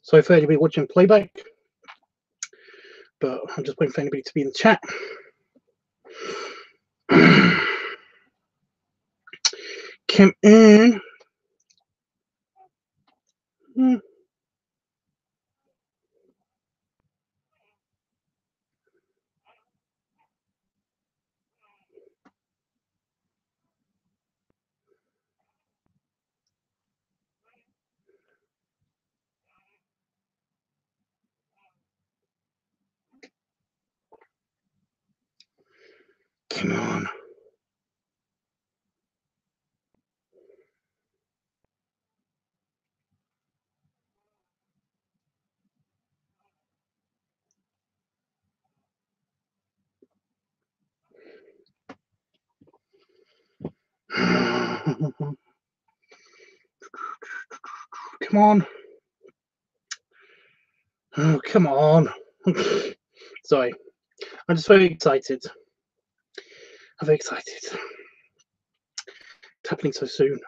Sorry for anybody watching playback, but I'm just waiting for anybody to be in the chat. Come in. Come on. Come on. Oh, come on. Sorry. I'm just very excited. I'm very excited. It's happening so soon.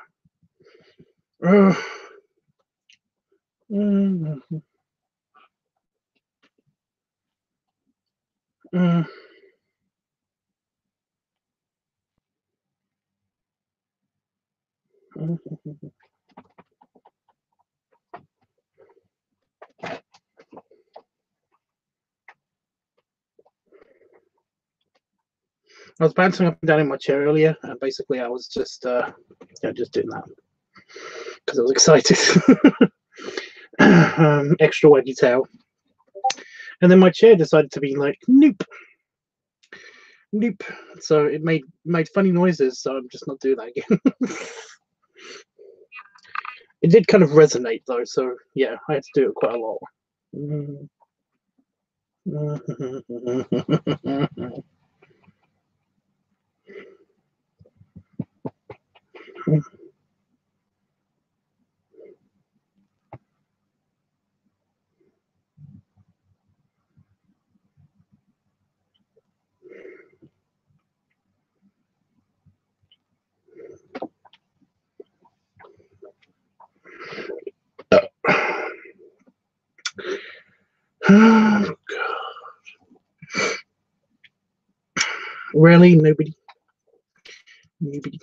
I was bouncing up and down in my chair earlier, and basically I was just just doing that because I was excited. Extra waggy tail. And then my chair decided to be like, nope. Nope. So it made funny noises, so I'm just not doing that again. It did kind of resonate though, so yeah, I had to do it quite a lot. Oh, God. Really? Nobody? Nobody.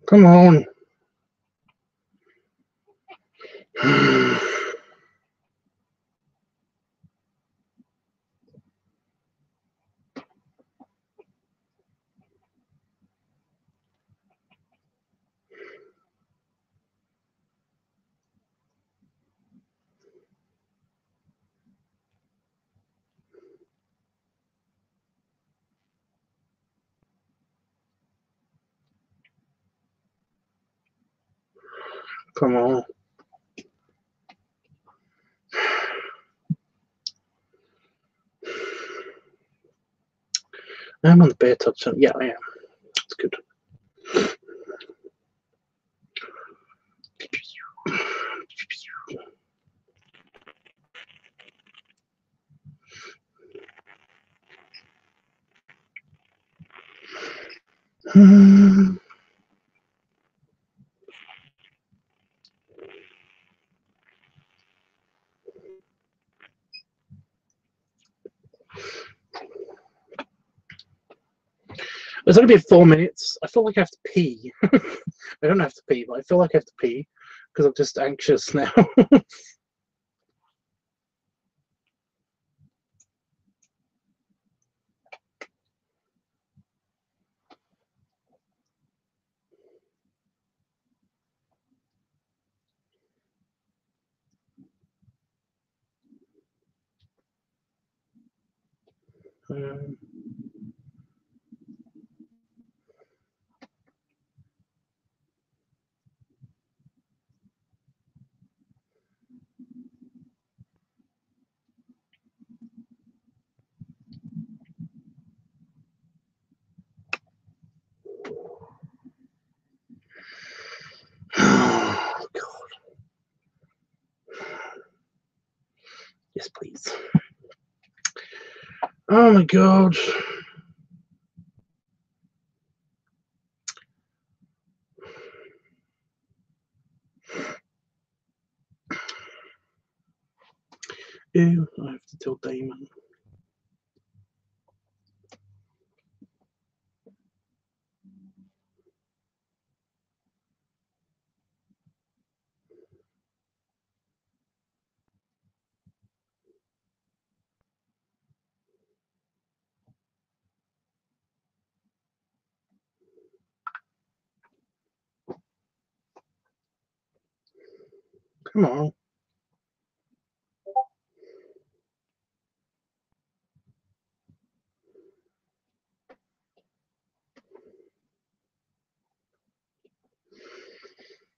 Come on. Come on. I'm on the bear tub, so yeah, I am. That's good. It's only been 4 minutes. I feel like I have to pee. I don't have to pee, but I feel like I have to pee because I'm just anxious now. Oh my god. Ew, I have to tell Damon. Come on.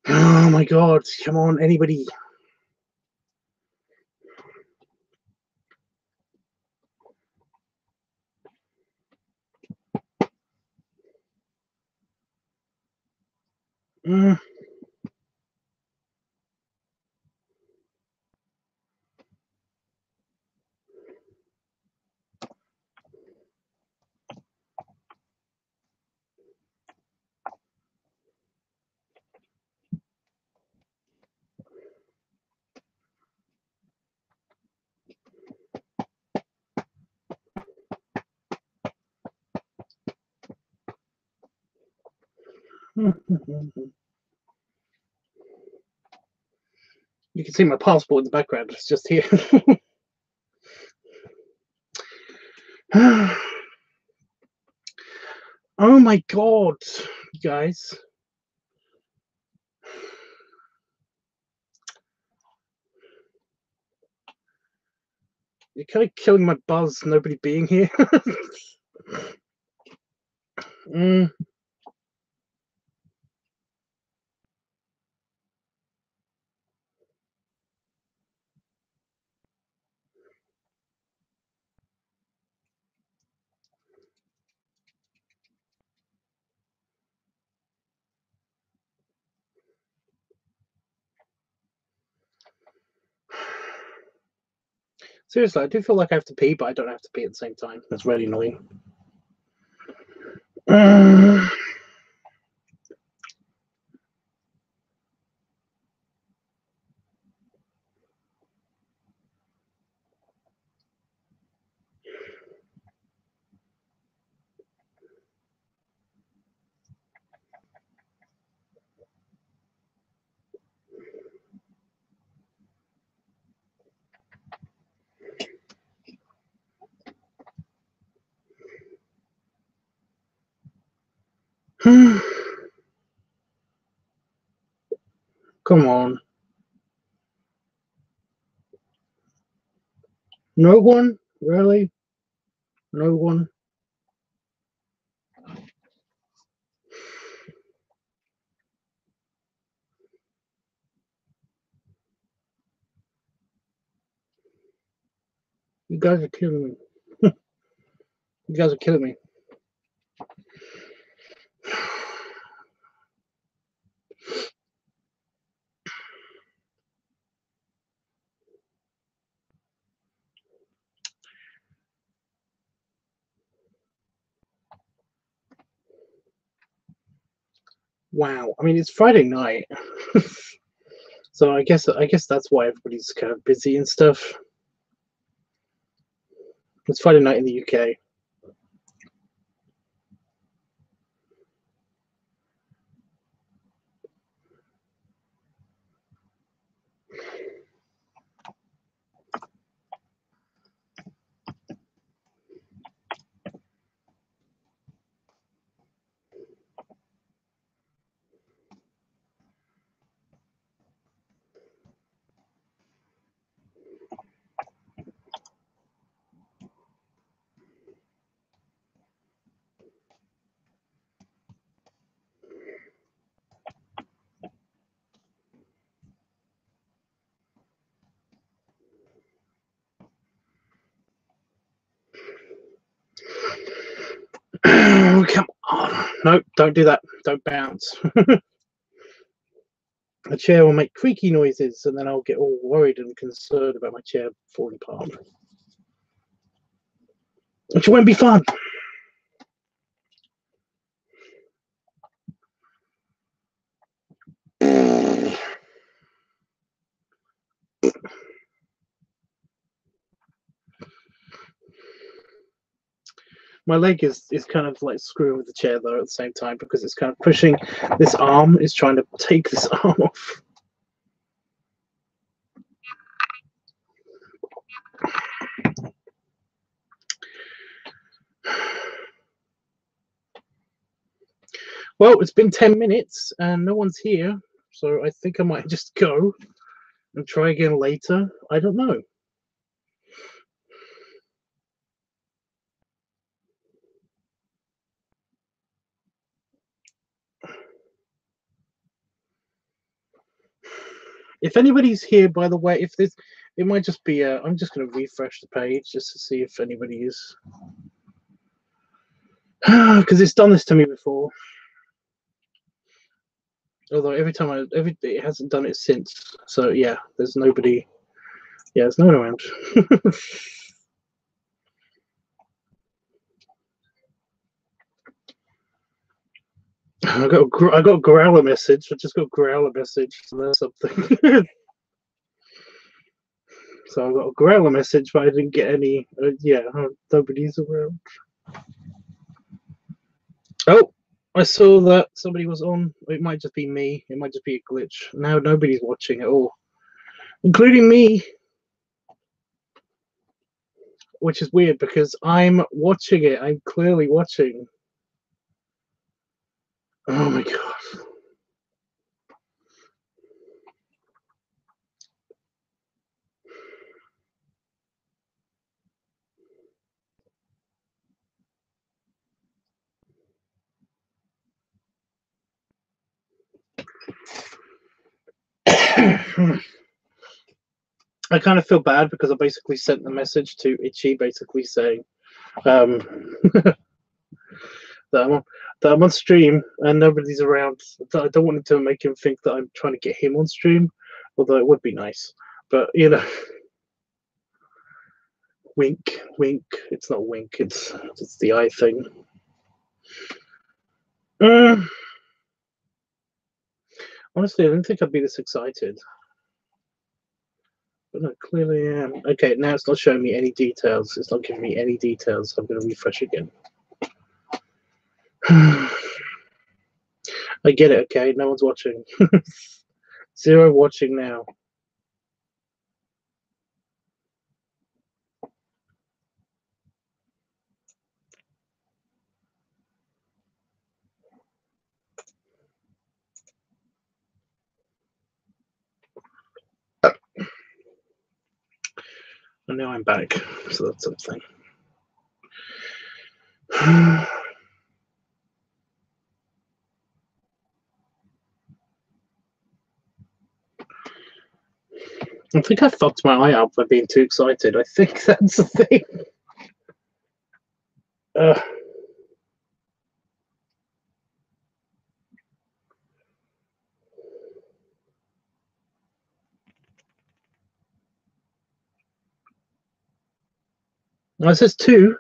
Oh my god, come on, anybody. You can see my passport in the background. It's just here. Oh my god, guys. You're kind of killing my buzz, nobody being here. Seriously, I do feel like I have to pee, but I don't have to pee at the same time. That's really annoying. Come on. No one? Really? No one? You guys are killing me. You guys are killing me. Wow. I mean, it's Friday night. So I guess that's why everybody's kind of busy and stuff. It's Friday night in the UK. Oh, come on. Nope, don't do that. Don't bounce. A chair will make creaky noises, and then I'll get all worried and concerned about my chair falling apart. Which won't be fun. My leg is kind of like screwing with the chair though at the same time, because it's kind of pushing. This arm is trying to take this arm off. Well, it's been 10 minutes and no one's here, so I think I might just go and try again later. I don't know. If anybody's here, by the way, if this, it might just be. I'm just going to refresh the page just to see if anybody is, because it's done this to me before. Although every time it hasn't done it since. So yeah, there's nobody. Yeah, there's no one around. I got a growler message. I just got a growler message. So that's something. So I got a growler message, but I didn't get any. Yeah, nobody's around. Oh, I saw that somebody was on. It might just be me. It might just be a glitch. Now nobody's watching at all, including me, which is weird because I'm watching it. I'm clearly watching. Oh my god. I kind of feel bad because I basically sent the message to Itchy, basically saying that I'm on stream and nobody's around. I don't want to make him think that I'm trying to get him on stream, although it would be nice. But you know, wink, wink. It's not wink. It's the eye thing. Honestly, I didn't think I'd be this excited. But I clearly am. Okay, now it's not showing me any details. It's not giving me any details. I'm going to refresh again. I get it, okay? No one's watching. 0 watching now. And now I'm back, so that's something. I think I fucked my eye up by being too excited. I think that's the thing. It says 2,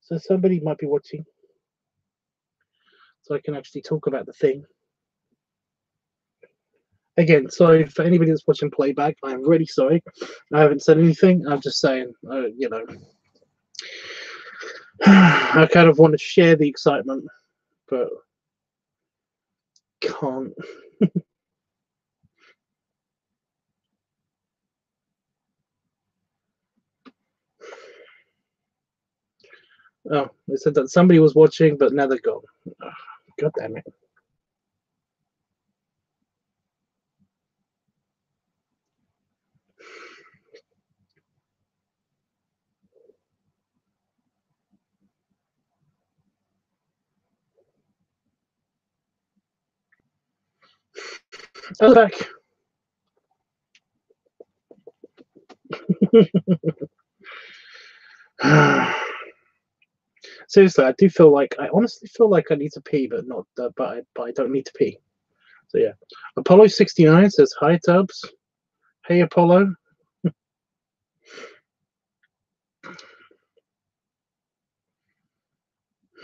so somebody might be watching. So I can actually talk about the thing. Again, sorry for anybody that's watching playback. I'm really sorry. I haven't said anything. I'm just saying, you know, I kind of want to share the excitement, but can't. Oh, they said that somebody was watching, but now they're gone. Oh, God damn it. I'm back. Seriously, I do feel like I honestly feel like I need to pee, but not. But I don't need to pee. So yeah, Apollo 69 says hi, Tubbs. Hey, Apollo.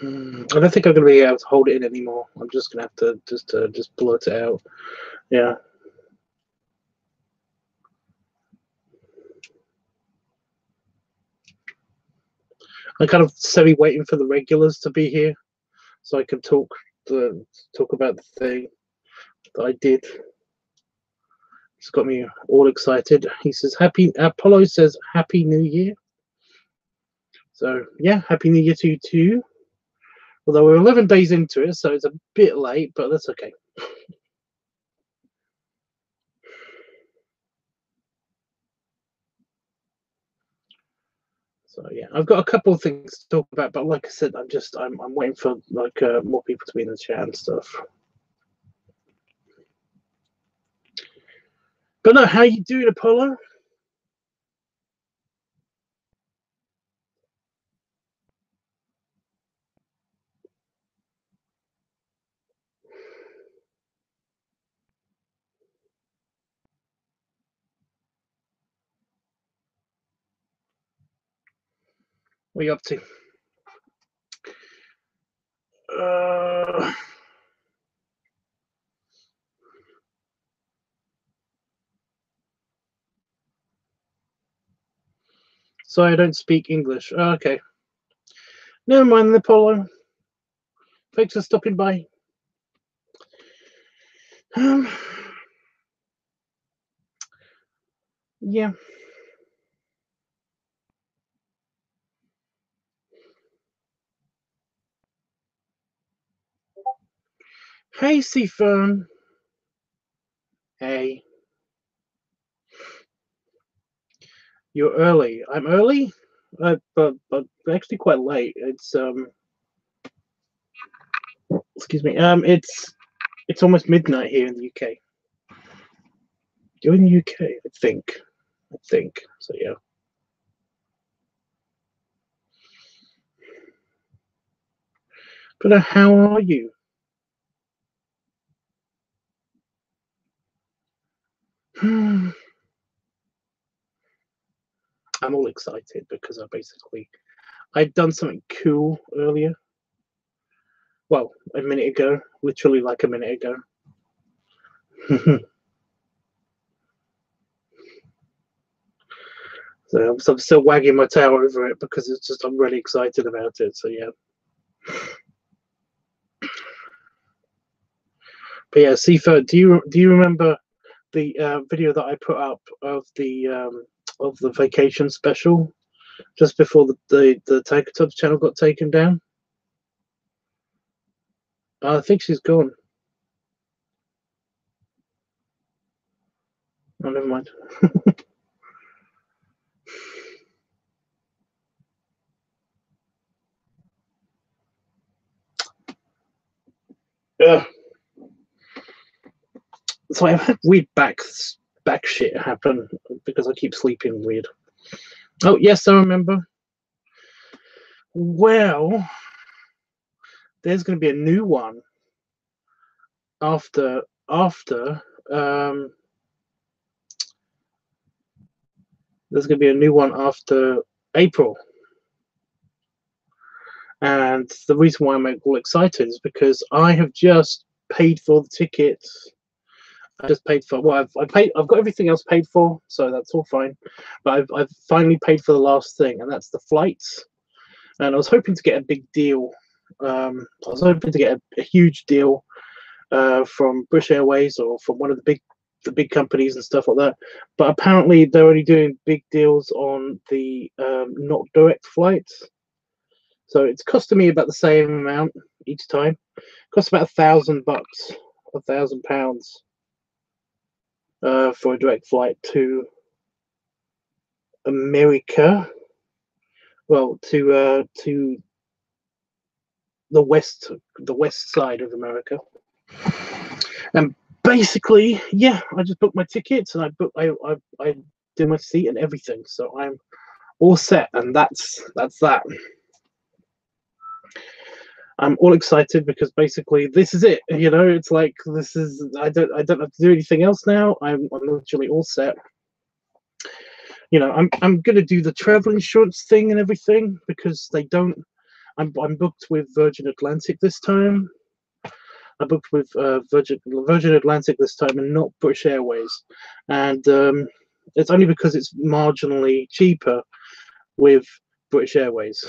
I don't think I'm going to be able to hold it in anymore. I'm just going to have to just blurt it out. Yeah. I'm kind of semi-waiting for the regulars to be here so I can talk about the thing that I did. It's got me all excited. He says, Apollo says, Happy New Year. So, yeah, Happy New Year to you too. Although we're 11 days into it, so it's a bit late, but that's okay. So yeah, I've got a couple of things to talk about, but like I said, I'm waiting for like more people to be in the chat and stuff. But no, how you doing, Apollo? What are you up to? Sorry, I don't speak English. Oh, okay. Never mind, Apollo. Thanks for stopping by. Yeah. Hey, Seaphone. Hey. You're early. I'm early, but actually quite late. It's excuse me. It's almost midnight here in the UK. You're in the UK, I think. So. Yeah. But how are you? I'm all excited because I'd done something cool earlier. Well, a minute ago, literally like a minute ago. So I'm still wagging my tail over it because I'm really excited about it. So yeah. But yeah, Sifa, do you remember the video that I put up of the vacation special just before the LiveTUBBs channel got taken down? I think she's gone. Oh, never mind. Yeah. So I've had weird back shit happen because I keep sleeping weird. Oh yes, I remember. Well, there's going to be a new one after there's going to be a new one after April. And the reason why I'm all excited is because I have just paid for the tickets. I just paid for I've got everything else paid for, so that's all fine. But I've finally paid for the last thing, and that's the flights. And I was hoping to get a big deal. I was hoping to get a huge deal from British Airways or from one of the big companies and stuff like that. But apparently they're only doing big deals on the not direct flights. So it's costing me about the same amount each time. It costs about $1,000, £1,000 for a direct flight to America. Well, to the west side of America. And basically, yeah, I just booked my tickets and I did my seat and everything, so I'm all set, and that's that. I'm all excited because basically this is it. You know, it's like this is I don't have to do anything else now. I'm literally all set. You know, I'm gonna do the travel insurance thing and everything because they don't. I'm booked with Virgin Atlantic this time. I booked with Virgin Atlantic this time and not British Airways, and it's only because it's marginally cheaper with British Airways.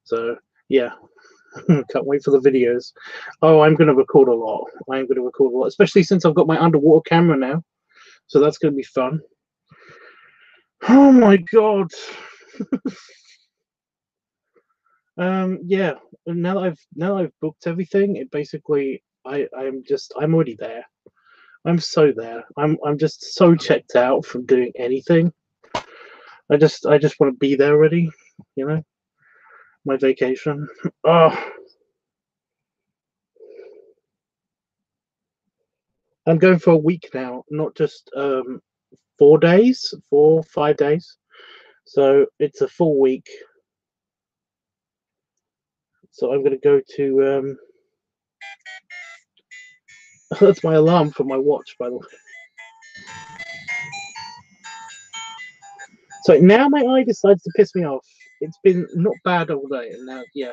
So yeah, can't wait for the videos. Oh, I'm going to record a lot. I'm going to record a lot, especially since I've got my underwater camera now. So that's going to be fun. Oh my god. Yeah. Now that I've booked everything, it basically I'm already there. I'm so there. I'm just so checked out from doing anything. I just want to be there already, you know. My vacation. Oh, I'm going for a week now, not just 4 days, 5 days. So it's a full week. So I'm going to go to. That's my alarm for my watch, by the way. So now my eye decides to piss me off. It's been not bad all day, and now, yeah.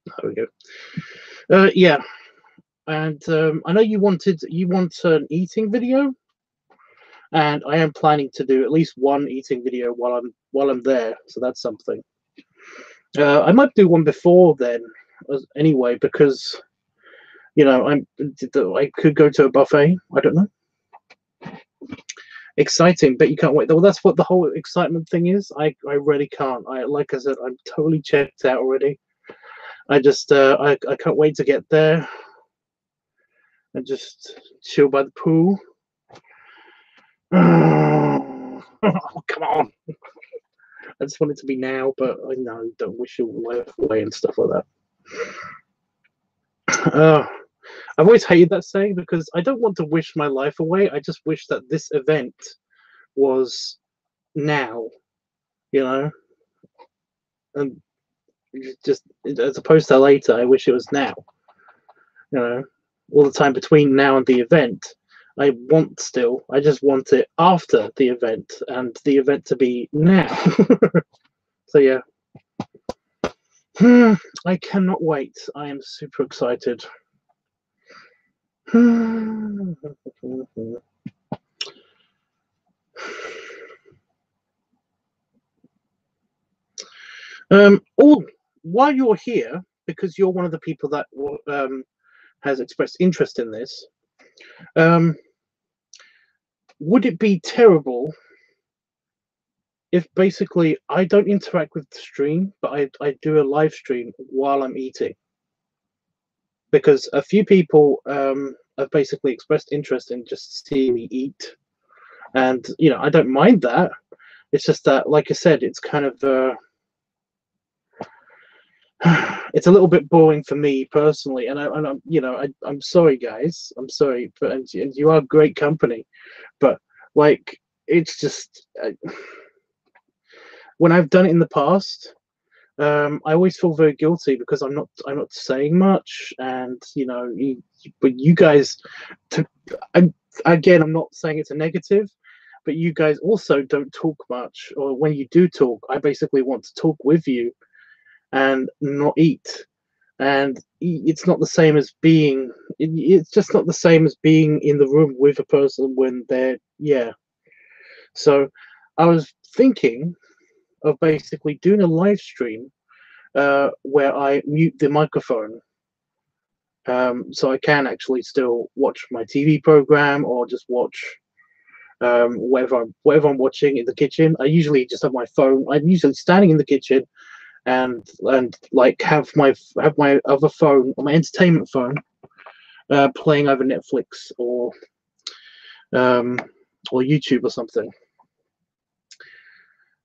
There we go. Yeah, and I know you want an eating video, and I am planning to do at least one eating video while I'm there. So that's something. I might do one before then, anyway, because you know I could go to a buffet. I don't know. Exciting, but you can't wait. Well, that's what the whole excitement thing is. I really can't. Like I said, I'm totally checked out already. I just I can't wait to get there and just chill by the pool. Oh, come on. I just want it to be now, but I know don't wish your life away and stuff like that. I've always hated that saying because I don't want to wish my life away. I just wish that this event was now, you know, and just as opposed to later. I wish it was now, you know, all the time between now and the event. I just want it after the event and the event to be now. So yeah. I cannot wait. I am super excited. While you're here, because you're one of the people that has expressed interest in this, would it be terrible if basically I don't interact with the stream, but I do a live stream while I'm eating? Because a few people have basically expressed interest in just seeing me eat, and you know I don't mind that. It's just that, like I said, it's kind of it's a little bit boring for me personally, and I'm you know I'm sorry guys, I'm sorry, but and you are great company, but like it's just when I've done it in the past, I always feel very guilty because I'm not saying much, and you know, but you guys, again, I'm not saying it's a negative, but you guys also don't talk much, or when you do talk, I basically want to talk with you and not eat. And it's not the same as being. It's just not the same as being in the room with a person when they're So I was thinking of basically doing a live stream where I mute the microphone, so I can actually still watch my TV program or just watch whatever I'm watching in the kitchen. I usually just have my phone. I'm usually standing in the kitchen and like have my other phone, my entertainment phone, playing over Netflix or YouTube or something.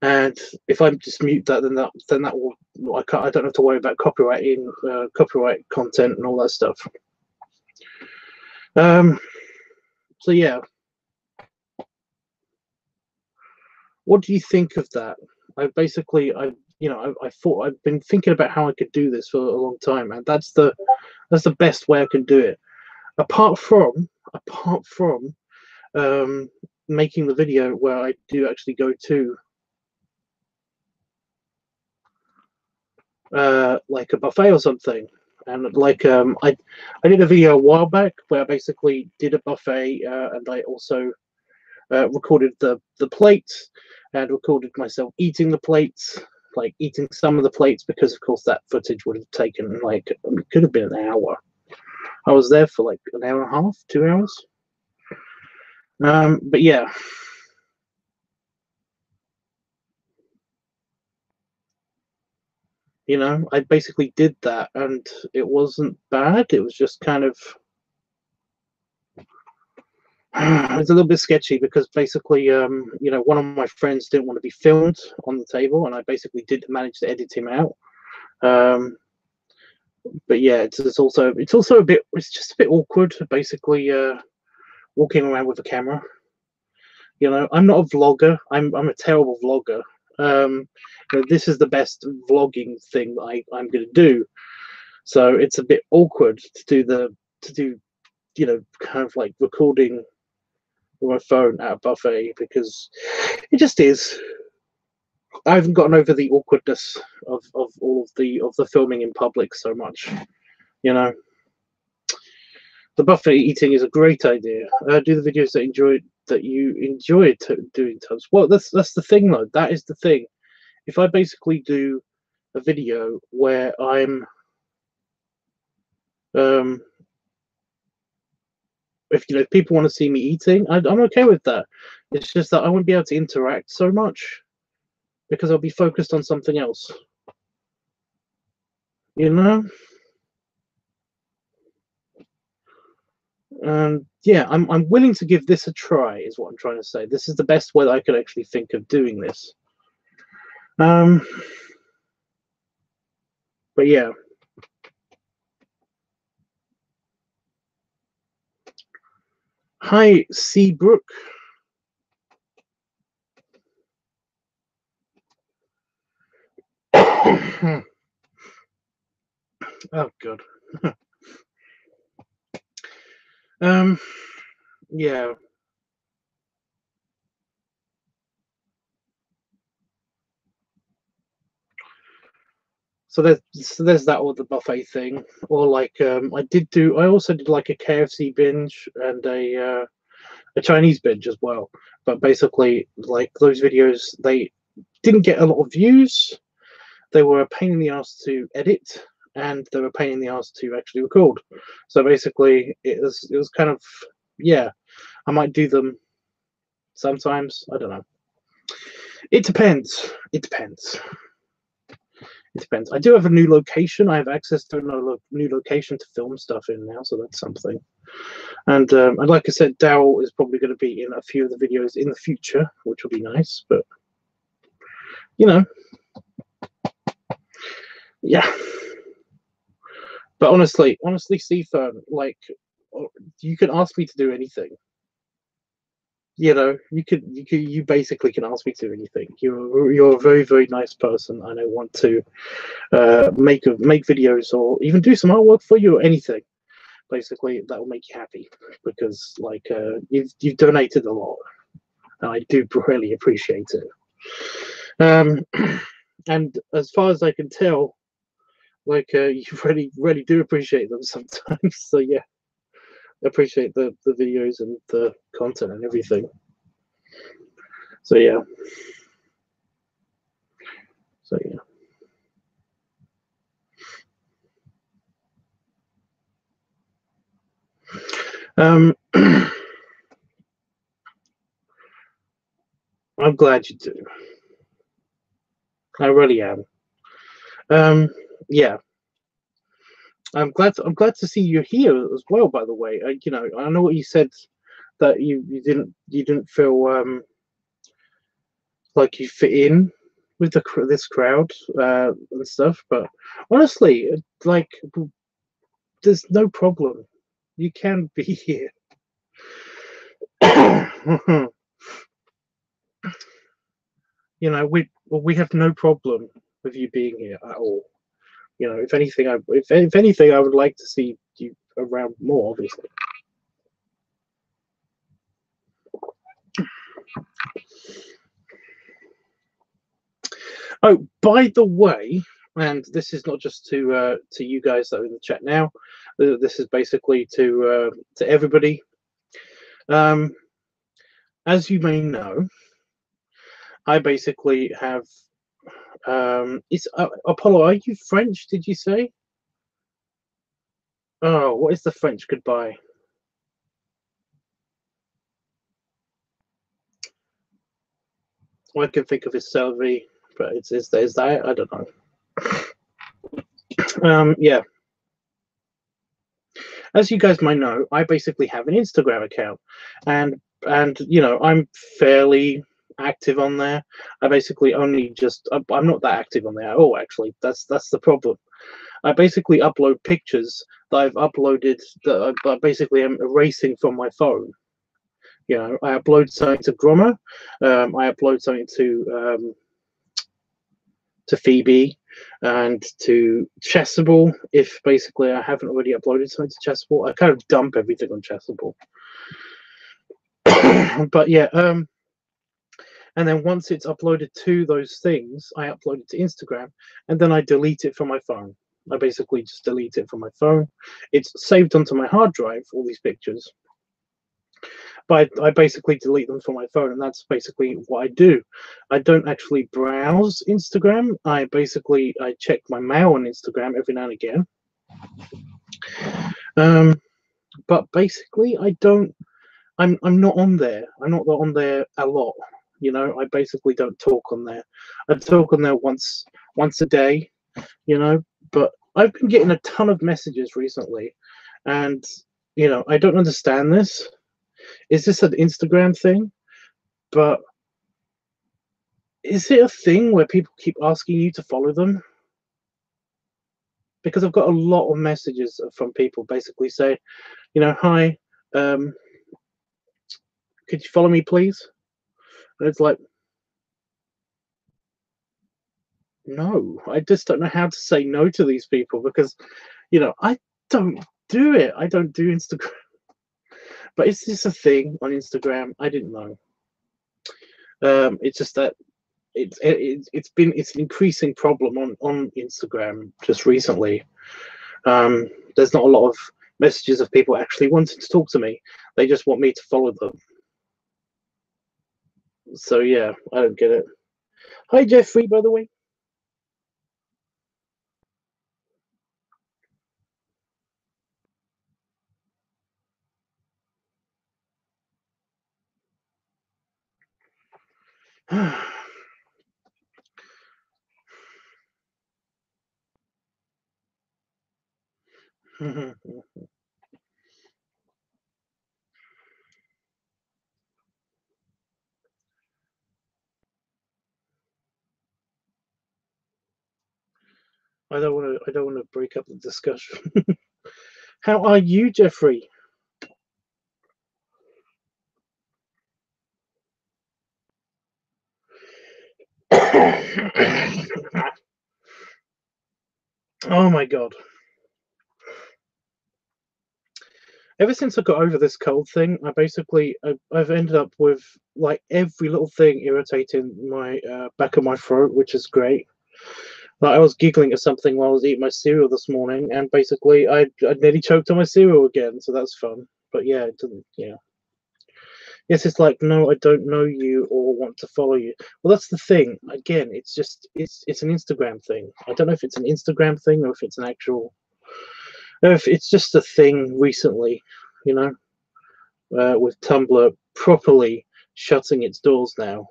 And if I just mute that, then that will I don't have to worry about copyright content and all that stuff. So yeah, what do you think of that? I thought I've been thinking about how I could do this for a long time, and that's the best way I can do it. Apart from apart from making the video where I do actually go to like a buffet or something. And like I did a video a while back where I basically did a buffet, and I also recorded the plates and recorded myself eating the plates, like eating some of the plates, because of course that footage would have taken like, it could have been an hour. I was there for like an hour and a half, 2 hours. But yeah. You know, I basically did that, and it wasn't bad. It was just kind of it's a little bit sketchy because basically, you know, one of my friends didn't want to be filmed on the table, and I basically did manage to edit him out. But yeah, it's also a bit, it's just a bit awkward, basically, walking around with a camera. You know, I'm not a vlogger. I'm a terrible vlogger. You know, this is the best vlogging thing that I'm going to do. So it's a bit awkward to do, you know, kind of like recording with my phone at a buffet, because it just is. I haven't gotten over the awkwardness of all of the filming in public so much. You know, the buffet eating is a great idea. Do the videos that you enjoy doing tons. Well, that's the thing though. That is the thing. If I basically do a video where I'm if you know, if people want to see me eating, I'm okay with that. It's just that I won't be able to interact so much because I'll be focused on something else. You know? Yeah, I'm willing to give this a try, is what I'm trying to say. This is the best way that I could actually think of doing this. But yeah. Hi, Seabrook. Oh god. Yeah. So there's that, or the buffet thing, or like I also did like a KFC binge and a Chinese binge as well. But basically, like those videos, they didn't get a lot of views. They were a pain in the ass to edit, and they were a pain in the ass to actually record. So basically, it was kind of, yeah. I might do them sometimes. I don't know. It depends. It depends. It depends. I do have a new location. I have access to a new location to film stuff in now, so that's something. And like I said, Daryl is probably going to be in a few of the videos in the future, which will be nice. But you know, yeah. But honestly, Seafern, like, you can ask me to do anything. You know, you basically can ask me to do anything. You're a very, very nice person, and I want to make videos or even do some artwork for you or anything. Basically, that will make you happy, because like you've donated a lot, and I do really appreciate it. And as far as I can tell, like you really do appreciate them sometimes. So yeah, appreciate the videos and the content and everything. So yeah. So yeah. I'm glad you do. I really am. Yeah. I'm glad to see you here as well. By the way, you know, I know what you said, that you didn't feel like you fit in with this crowd and stuff. But honestly, like, there's no problem. You can be here. You know, we have no problem with you being here at all. You know, if anything, if anything, I would like to see you around more, obviously. Oh, by the way, and this is not just to you guys that are in the chat now. This is basically to everybody. As you may know, I basically have. Is Apollo? Are you French? Did you say? Oh, what is the French goodbye? All I can think of is Selvi, but is that? I don't know. Yeah. As you guys might know, I basically have an Instagram account, and you know, I'm fairly active on there. I basically only just I'm not that active on there at all. Actually, that's the problem. I basically upload pictures that I've uploaded that I basically am erasing from my phone. You know, I upload something to Grommer, I upload something to Phoebe, and to Chessable. If basically I haven't already uploaded something to Chessable, I kind of dump everything on Chessable. But yeah, and then once it's uploaded to those things, I upload it to Instagram, and then I delete it from my phone. I basically just delete it from my phone. It's saved onto my hard drive, all these pictures, but I basically delete them from my phone, and that's basically what I do. I don't actually browse Instagram. I check my mail on Instagram every now and again. But basically, I'm not on there. I'm not on there a lot. You know, I basically don't talk on there. I talk on there once a day. You know, but I've been getting a ton of messages recently, and you know, I don't understand this. Is this an Instagram thing? But is it a thing where people keep asking you to follow them? Because I've got a lot of messages from people basically saying, you know, hi, could you follow me, please? And it's like, no, I just don't know how to say no to these people because, you know, I don't do it. I don't do Instagram. But is this a thing on Instagram? I didn't know. It's just that it's an increasing problem on Instagram just recently. There's not a lot of messages of people actually wanting to talk to me. They just want me to follow them. So yeah, I don't get it. Hi Jeffrey, by the way. I don't want to break up the discussion. How are you, Jeffrey? Oh my god. Ever since I got over this cold thing, I've ended up with like every little thing irritating my back of my throat, which is great. Like I was giggling at something while I was eating my cereal this morning, and basically I nearly choked on my cereal again, so that's fun. But yeah, it didn't. Yeah. Yes, it's like, no, I don't know you or want to follow you. Well, that's the thing. Again, it's just it's an Instagram thing. I don't know if it's an Instagram thing or if it's an actual. If it's just a thing recently, you know, with Tumblr properly shutting its doors now.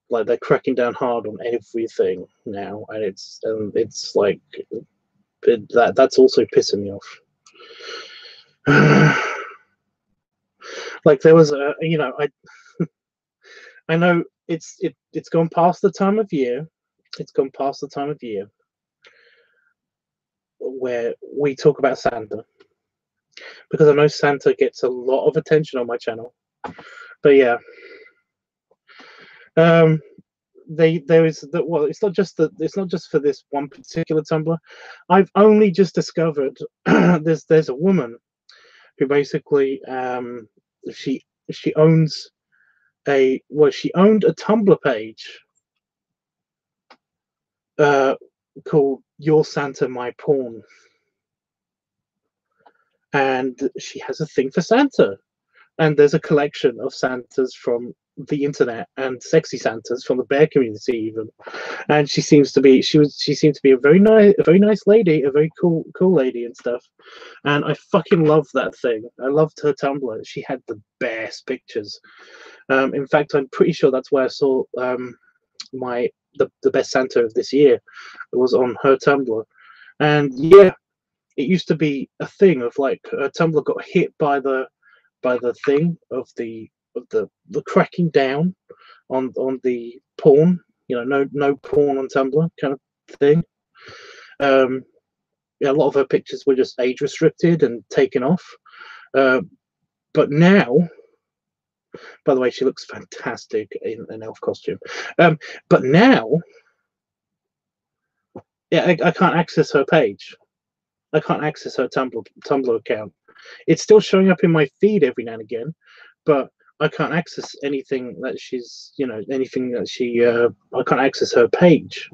Like they're cracking down hard on everything now, and it's like that's also pissing me off. Like there was a, you know, I know it's gone past the time of year. It's gone past the time of year where we talk about Santa, because I know Santa gets a lot of attention on my channel. But yeah, there is that. Well, it's not just for this one particular Tumblr. I've only just discovered there's a woman who basically she owns she owned a Tumblr page called Your Santa, My Pawn. And she has a thing for Santa. And there's a collection of Santas from the internet and sexy Santas from the bear community even. And she seemed to be a very nice lady, a very cool lady and stuff. And I fucking loved that thing. I loved her Tumblr. She had the best pictures. In fact, I'm pretty sure that's where I saw the best Santa of this year. It was on her Tumblr. And yeah, it used to be a thing of like Tumblr got hit by the thing of the cracking down on the porn, no porn on Tumblr kind of thing. Yeah, a lot of her pictures were just age restricted and taken off. But now, by the way, she looks fantastic in an elf costume. But now, yeah, I can't access her page. I can't access her Tumblr account. It's still showing up in my feed every now and again, but I can't access anything that she's, anything that she. I can't access her page,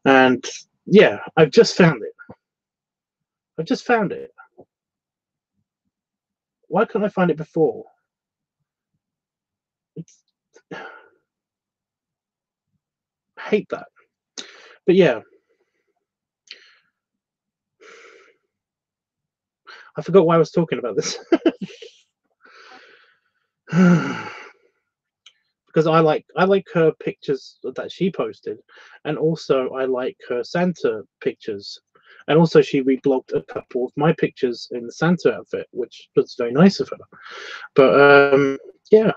and yeah, I've just found it. Why couldn't I find it before? I hate that. But yeah, I forgot why I was talking about this. Because I like her pictures that she posted, and also I like her Santa pictures, and also she reblogged a couple of my pictures in the Santa outfit, which was very nice of her. But yeah.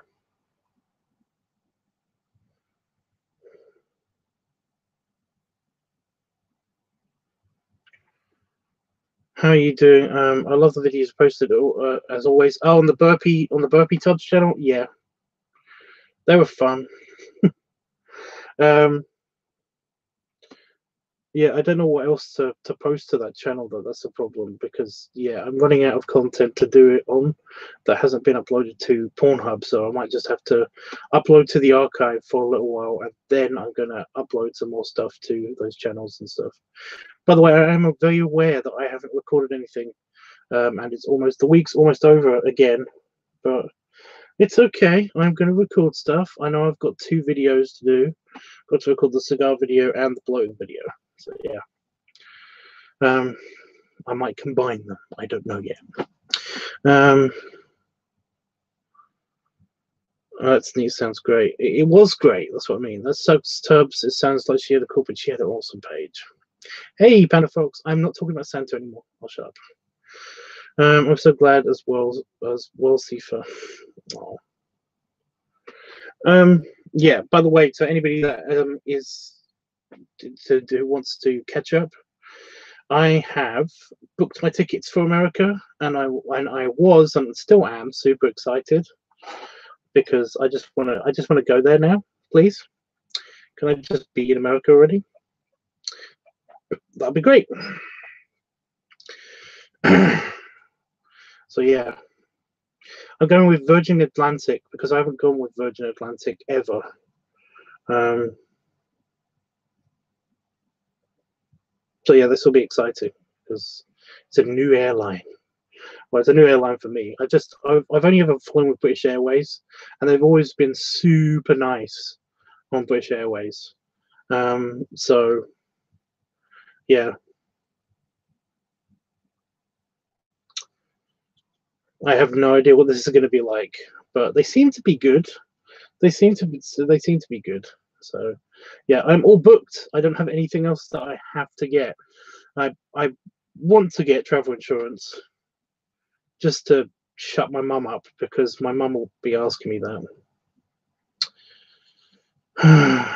How are you doing? I love the videos posted as always. Oh, on the burpee tubs channel, yeah, they were fun. Yeah, I don't know what else to post to that channel though. That's the problem, because yeah, I'm running out of content to do it on that hasn't been uploaded to Pornhub, so I might just have to upload to the archive for a little while, and then I'm gonna upload some more stuff to those channels and stuff. By the way, I am very aware that I haven't recorded anything, and the week's almost over again, but it's okay. I'm going to record stuff. I know I've got 2 videos to do. Got to record the cigar video and the bloating video. So yeah, I might combine them. I don't know yet. That's neat. Sounds great. It was great. That's what I mean. That's Tubbs. It sounds like she had a cool, but she had an awesome page. Hey, Panda folks. I'm not talking about Santa anymore. I'll shut up. I'm so glad as well, Sifa. Oh. Yeah, by the way, to anybody that who wants to catch up, I have booked my tickets for America, and I was and still am super excited, because I just want to go there now. Please, can I just be in America already? That'd be great. So yeah, I'm going with Virgin Atlantic because I haven't gone with Virgin Atlantic ever. So yeah, this will be exciting because it's a new airline. Well, it's a new airline for me. I've only ever flown with British Airways, and they've always been super nice on British Airways. So yeah, I have no idea what this is going to be like, but they seem to be good. They seem to be good. So yeah, I'm all booked. I don't have anything else that I have to get. I want to get travel insurance just to shut my mum up, because my mum will be asking me that.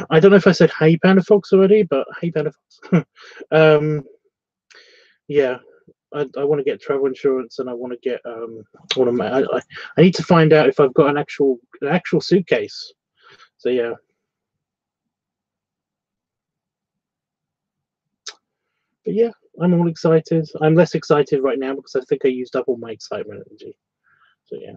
I don't know if I said hey Panda Fox already, but hey Panda Fox. Yeah, I want to get travel insurance, and I want to get I need to find out if I've got an actual suitcase. So yeah. But yeah, I'm all excited. I'm less excited right now because I think I used up all my excitement energy. So yeah.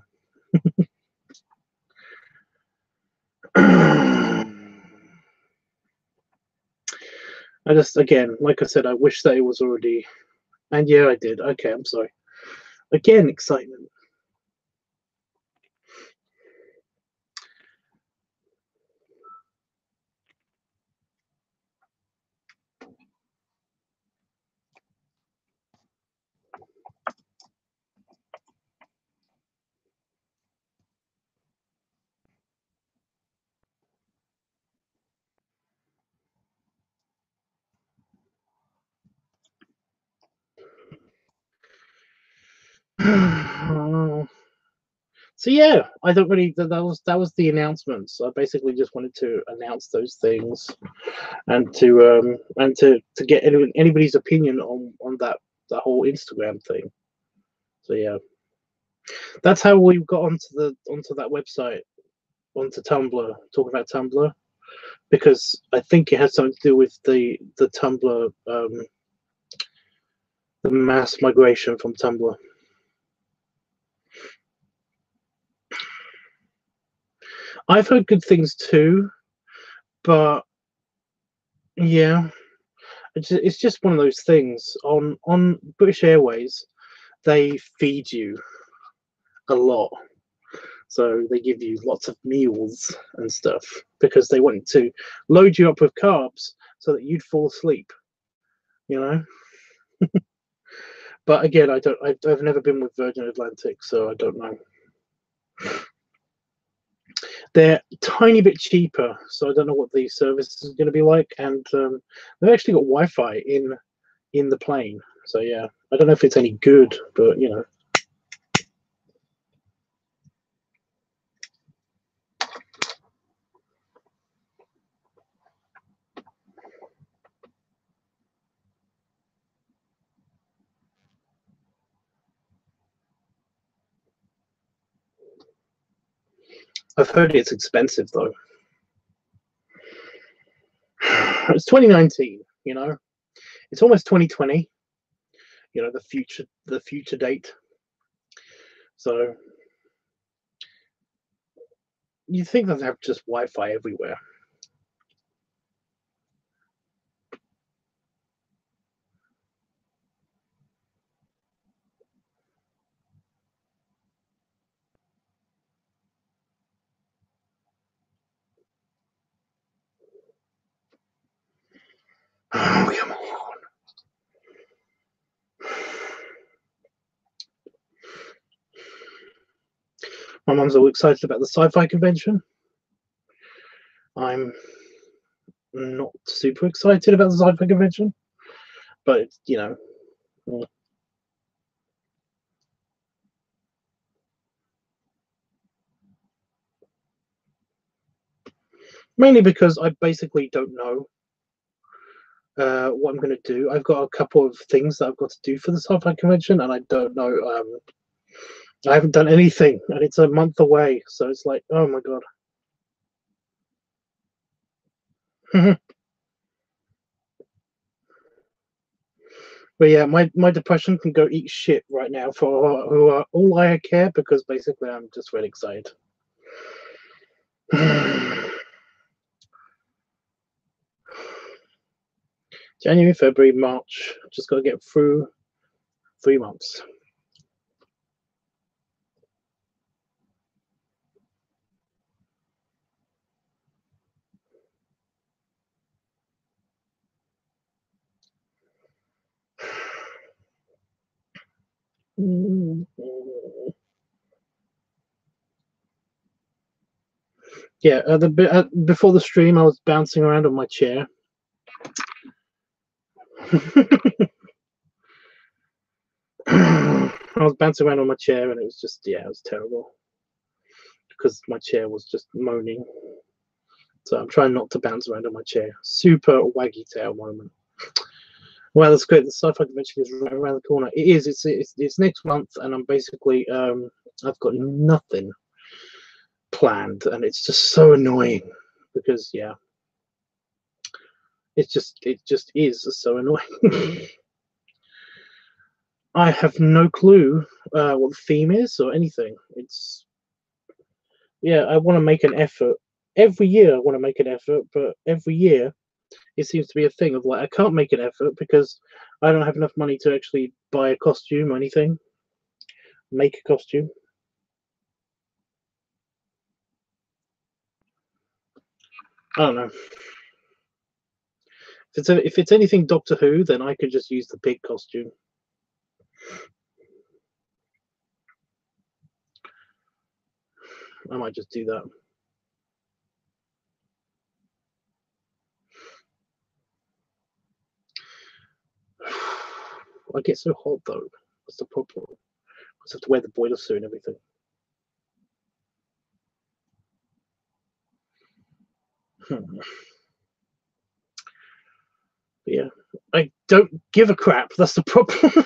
I just, again, like I said, I wish that it was already. And yeah, I did. Okay, I'm sorry. Again, excitement. So yeah, I don't really. That was the announcements. I basically just wanted to announce those things and to get anybody's opinion on that whole Instagram thing. So yeah, that's how we got onto that website, onto Tumblr, talking about Tumblr, because I think it has something to do with the Tumblr, the mass migration from Tumblr. I've heard good things too, but yeah, it's just one of those things. On British Airways, they feed you a lot, so they give you lots of meals and stuff because they want to load you up with carbs so that you'd fall asleep. You know. But again, I've never been with Virgin Atlantic, so I don't know. They're a tiny bit cheaper, so I don't know what the service is going to be like. And they've actually got Wi-Fi in the plane, so yeah, I don't know if it's any good, but you know. I've heard it's expensive though. It's 2019, you know. It's almost 2020. You know, the future date. So you think that they have just Wi-Fi everywhere? Oh, come on. My mum's all excited about the sci-fi convention. I'm not super excited about the sci-fi convention, but you know. Mainly because I basically don't know what I'm going to do. I've got a couple of things that I've got to do for the sci-fi convention, and I don't know. I haven't done anything, and it's a month away, so it's like, oh my god. But yeah, my depression can go eat shit right now for who are all I care, because basically I'm just really excited. January, February, March. Just got to get through 3 months. Yeah, before the stream, I was bouncing around on my chair. I was bouncing around on my chair, and it was just, yeah, it was terrible because my chair was just moaning. So I'm trying not to bounce around on my chair. Super waggy tail moment. Well, that's great. The sci-fi convention is right around the corner. It is. It's next month, and I'm basically I've got nothing planned, and it's just so annoying because yeah, it just is so annoying. I have no clue what the theme is or anything. It's yeah, I want to make an effort every year. I want to make an effort, but every year it seems to be a thing of like I can't make an effort because I don't have enough money to actually buy a costume or anything, make a costume. I don't know. If it's anything Doctor Who, then I could just use the pig costume. I might just do that. I get so hot though. What's the problem? I just have to wear the boiler suit and everything. Yeah, I don't give a crap. That's the problem.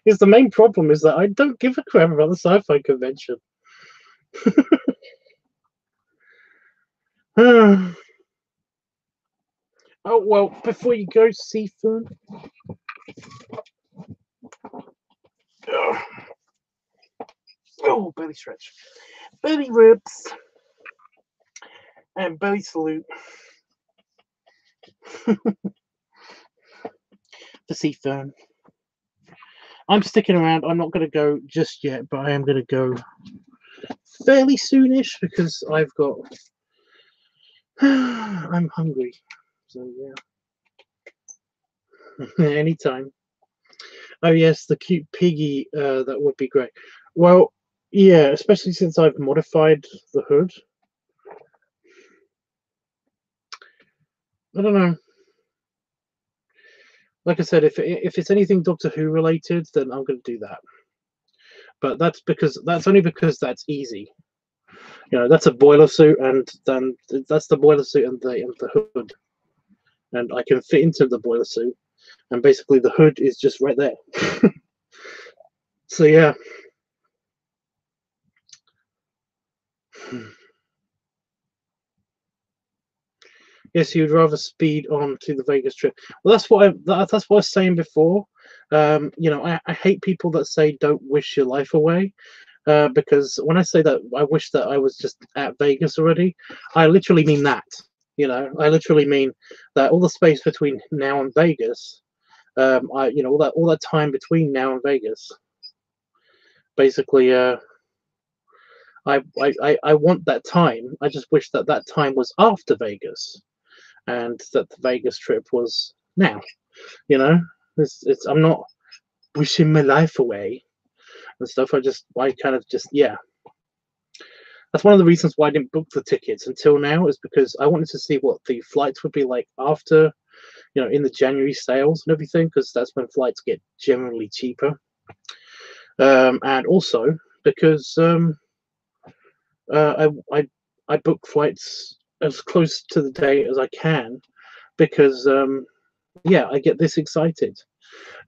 Is the main problem is that I don't give a crap about the sci-fi convention. Oh well, before you go, Seafood. Oh, belly stretch, belly ribs, and belly salute. The sea fern. I'm sticking around. I'm not going to go just yet, but I am going to go fairly soonish because I've got. I'm hungry, so yeah. Anytime. Oh yes, the cute piggy. That would be great. Well, yeah, especially since I've modified the hood. I don't know. Like I said, if it's anything Doctor Who related, then I'm going to do that. But that's only because that's easy. You know, that's a boiler suit, and then that's the boiler suit and the hood, and I can fit into the boiler suit, and basically the hood is just right there. So yeah. Yes, you'd rather speed on to the Vegas trip. Well, that's what that's what I was saying before. You know, I hate people that say don't wish your life away. Because when I say that I wish that I was just at Vegas already, I literally mean that. You know, I literally mean that all the space between now and Vegas, you know, all that time between now and Vegas, basically, I want that time. I just wish that that time was after Vegas, and that the Vegas trip was now. You know, I'm not wishing my life away and stuff. I kind of just yeah. That's one of the reasons why I didn't book the tickets until now, is because I wanted to see what the flights would be like after, you know, in the January sales and everything, because that's when flights get generally cheaper. And also because I book flights as close to the date as I can, because yeah, I get this excited.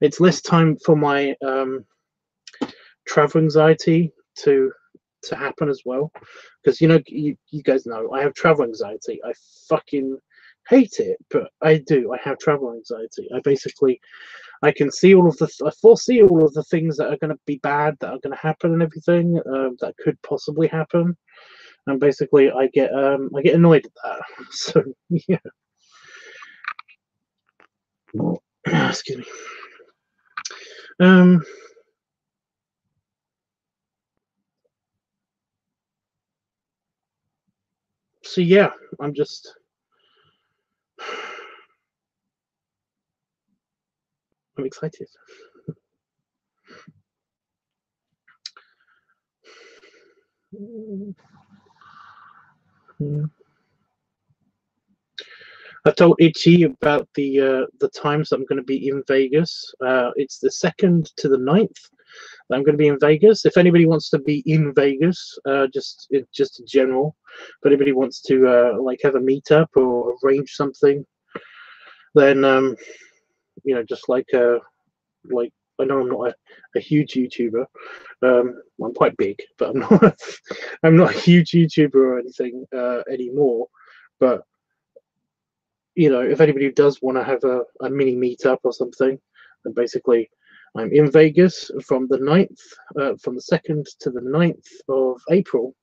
It's less time for my travel anxiety to happen as well, because you know, you guys know I have travel anxiety. I fucking hate it, but I do. I have travel anxiety. I can see all of I foresee all of the things that are going to be bad, that are going to happen, and everything that could possibly happen, and basically I get annoyed at that. So yeah. Excuse me. So yeah, I'm excited. Yeah. I told Itchy about the times that I'm going to be in Vegas. It's the 2nd to the 9th that I'm going to be in Vegas. If anybody wants to be in Vegas, just in general, if anybody wants to like have a meetup or arrange something, then you know, just like I know I'm not a huge YouTuber. I'm quite big, but I'm not I'm not a huge YouTuber or anything anymore. But you know, if anybody does want to have a mini meetup or something, then basically I'm in Vegas from the 9th, from the 2nd to the 9th of April.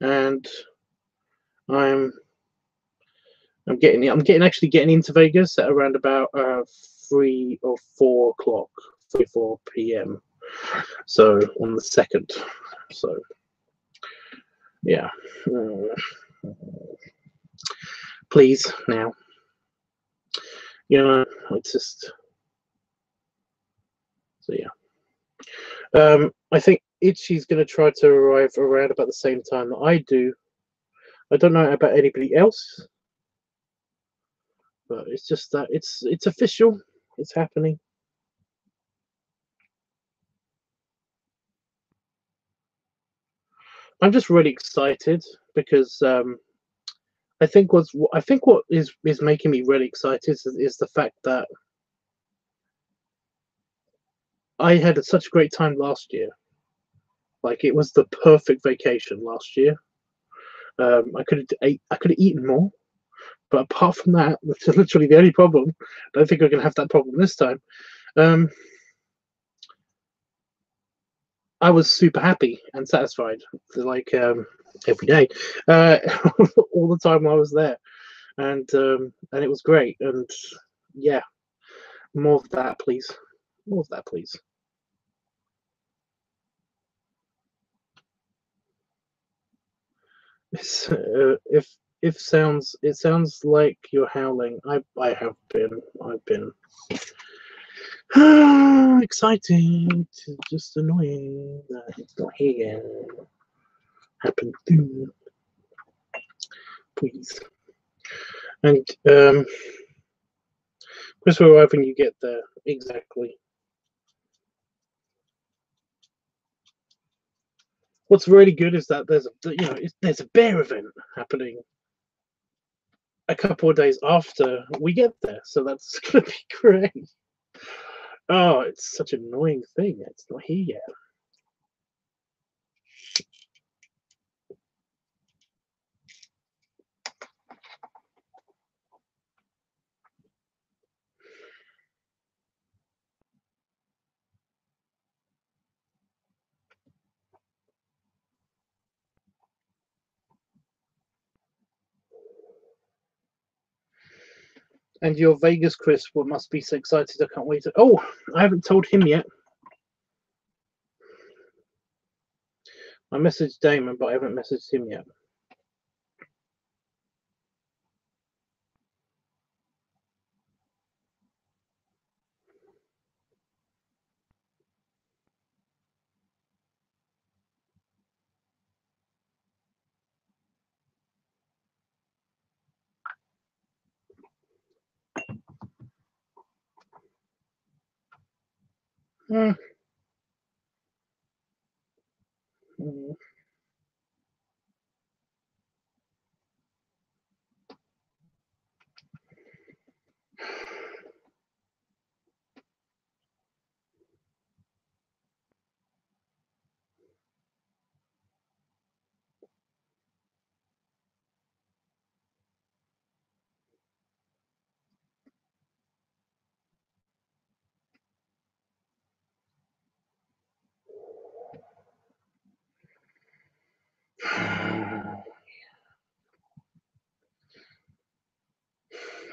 And I'm getting into Vegas at around about 3 or 4 o'clock, 4 p.m. So on the 2nd. So yeah, please now. You know, it's just so yeah. I think Itchy's going to try to arrive around about the same time that I do. I don't know about anybody else, but it's just that it's official. It's happening. I'm just really excited because I think what is making me really excited is the fact that I had such a great time last year. Like it was the perfect vacation last year. I could have eaten more, but apart from that, which is literally the only problem, I don't think we're going to have that problem this time. I was super happy and satisfied, like every day, all the time I was there, and it was great. And yeah, more of that, please. More of that, please. It's, if it sounds like you're howling. I have been. I've been excited. Just annoying that it's not here. Happen soon, please. And Chris will arrive when you get there. Exactly. What's really good is that there's a bear event happening a couple of days after we get there, so that's gonna be great. Oh, it's such an annoying thing. It's not here yet. And your Vegas Chris must be so excited. I can't wait to. Oh, I haven't told him yet. I messaged Damon, but I haven't messaged him yet. Mm. Mm.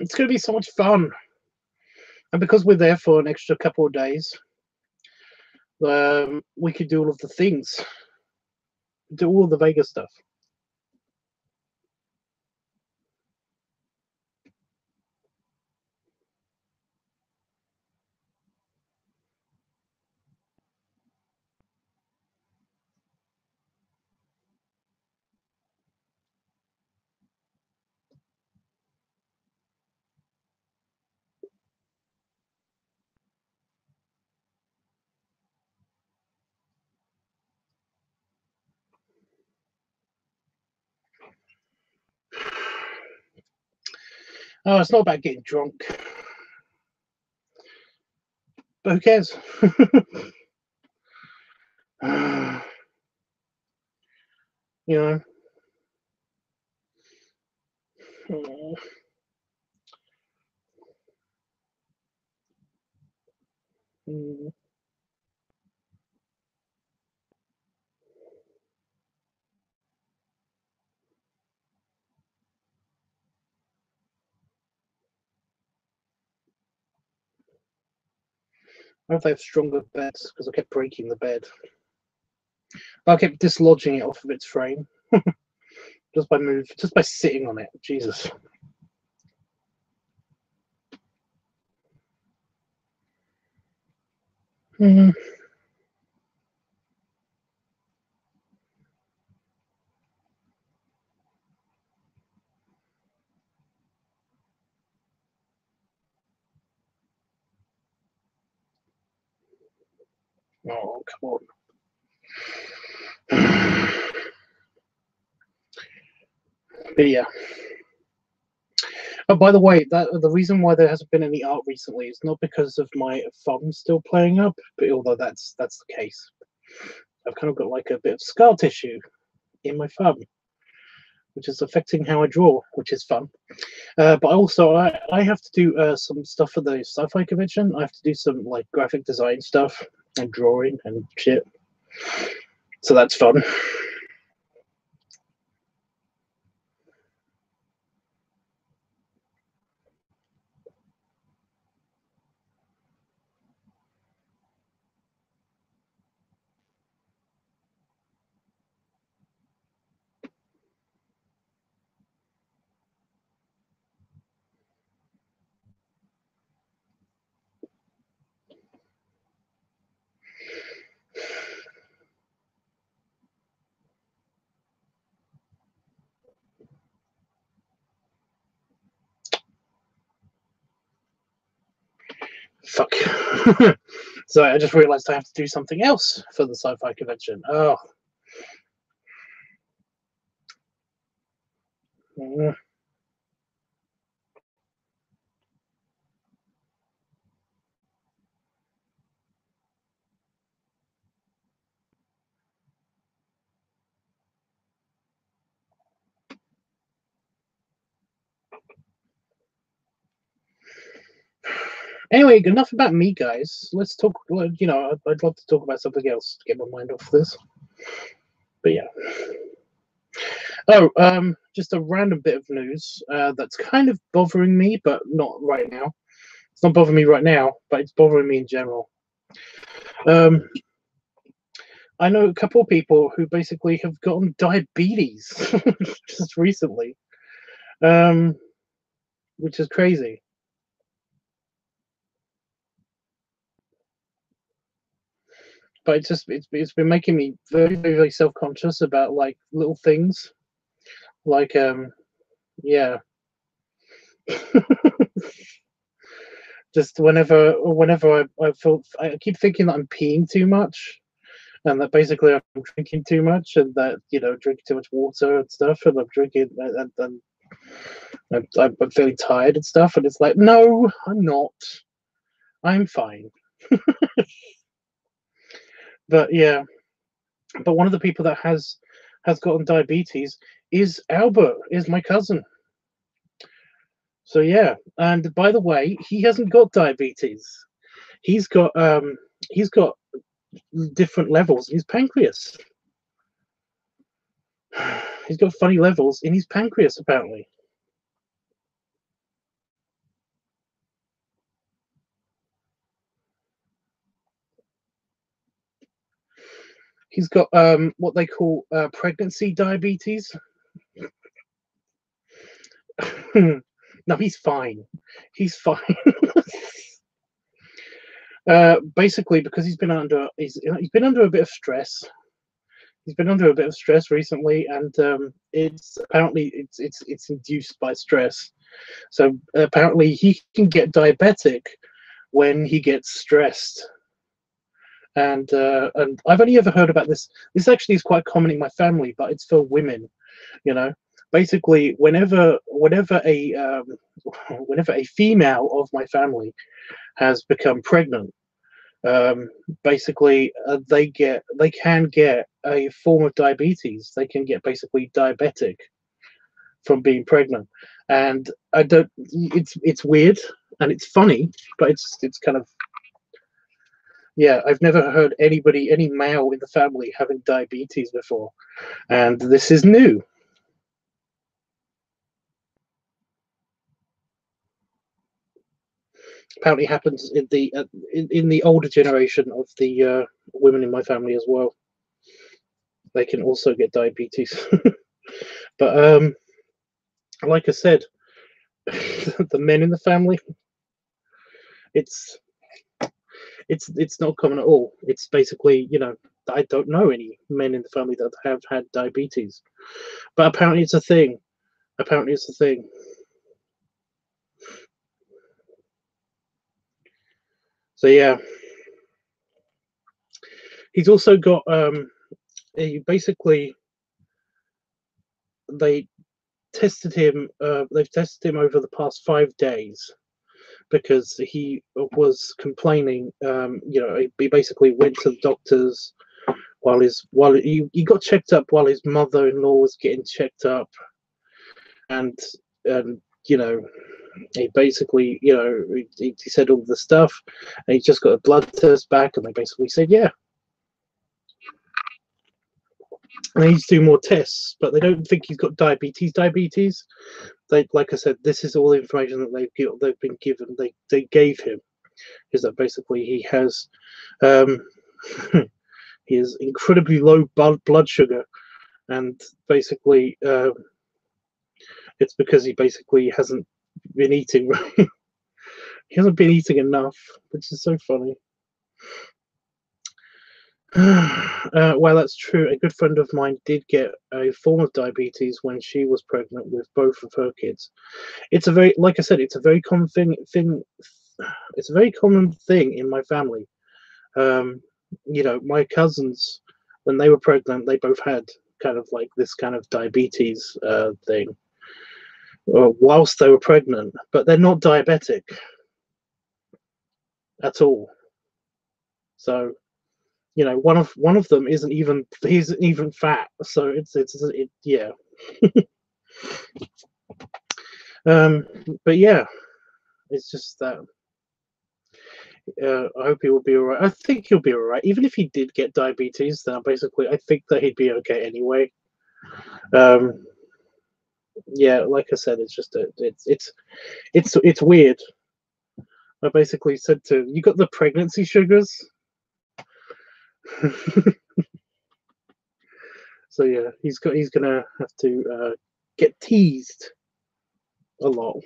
It's going to be so much fun. And because we're there for an extra couple of days, we could do all of the things, do all of the Vegas stuff. Oh, it's not about getting drunk. But who cares? You know. Mm. I hope they have stronger beds because I kept breaking the bed. I kept dislodging it off of its frame just by sitting on it. Jesus. Mm. Oh, come on. But yeah. Oh, by the way, the reason why there hasn't been any art recently is not because of my thumb still playing up, but although that's the case. I've kind of got like a bit of scar tissue in my thumb, which is affecting how I draw, which is fun. But also, I have to do some stuff for the sci-fi convention. I have to do some like graphic design stuff and drawing and shit. So that's fun. Fuck. So I just realized I have to do something else for the sci-fi convention. Oh. Mm. Anyway, enough about me, guys. Let's talk. You know, I'd love to talk about something else to get my mind off this. But yeah. Oh, just a random bit of news that's kind of bothering me, but not right now. It's not bothering me right now, but it's bothering me in general. I know a couple of people who basically have gotten diabetes just recently, which is crazy. But it's been making me very, very, very self-conscious about like little things, like yeah. Just whenever I feel, I keep thinking that I'm peeing too much, and that basically I'm drinking too much, and that drinking too much water and stuff, and I'm drinking and I'm feeling tired and stuff, and it's like, no, I'm not. I'm fine. But yeah, but one of the people that has gotten diabetes is Albert, is my cousin. So yeah, and by the way, he hasn't got diabetes. He's got he's got different levels in his pancreas. He's got funny levels in his pancreas, apparently. He's got what they call pregnancy diabetes. No, he's fine. He's fine. Basically, because he's been under a bit of stress. He's been under a bit of stress recently, and it's apparently it's induced by stress. So apparently, he can get diabetic when he gets stressed. And I've only ever heard about this. This actually is quite common in my family, but it's for women. You know, basically, whenever a female of my family has become pregnant, basically they can get a form of diabetes. They can get basically diabetic from being pregnant, and I don't. It's weird and it's funny, but it's kind of, yeah. I've never heard any male in the family having diabetes before, and this is new. Apparently happens in the in the older generation of the women in my family as well. They can also get diabetes. But like I said, the men in the family, it's it's not common at all. It's basically, you know, I don't know any men in the family that have had diabetes, but apparently it's a thing. Apparently it's a thing. So yeah, he's also got he basically they tested him. They've tested him over the past 5 days because he was complaining. You know, he basically went to the doctors while he got checked up while his mother-in-law was getting checked up, and you know, he basically, you know, he said all the stuff, and he just got a blood test back, and they basically said, yeah, they need to do more tests, but they don't think he's got diabetes. They, like I said, this is all the information that they've been given. They gave him is that basically he has he has incredibly low blood sugar, and basically it's because he basically hasn't been eating right. He hasn't been eating enough, which is so funny. Well, that's true. A good friend of mine did get a form of diabetes when she was pregnant with both of her kids. It's a very, like I said, it's a very common thing. It's a very common thing in my family. You know, my cousins, when they were pregnant, they both had kind of like this kind of diabetes thing, whilst they were pregnant, but they're not diabetic at all. So, you know, one of them he's even fat. So yeah. But yeah, it's just that I hope he will be all right. I think he'll be all right. Even if he did get diabetes, then basically I think that he'd be okay anyway. Yeah, like I said, it's just it's weird. I basically said to him, "You got the pregnancy sugars." So yeah, he's gonna have to get teased a lot.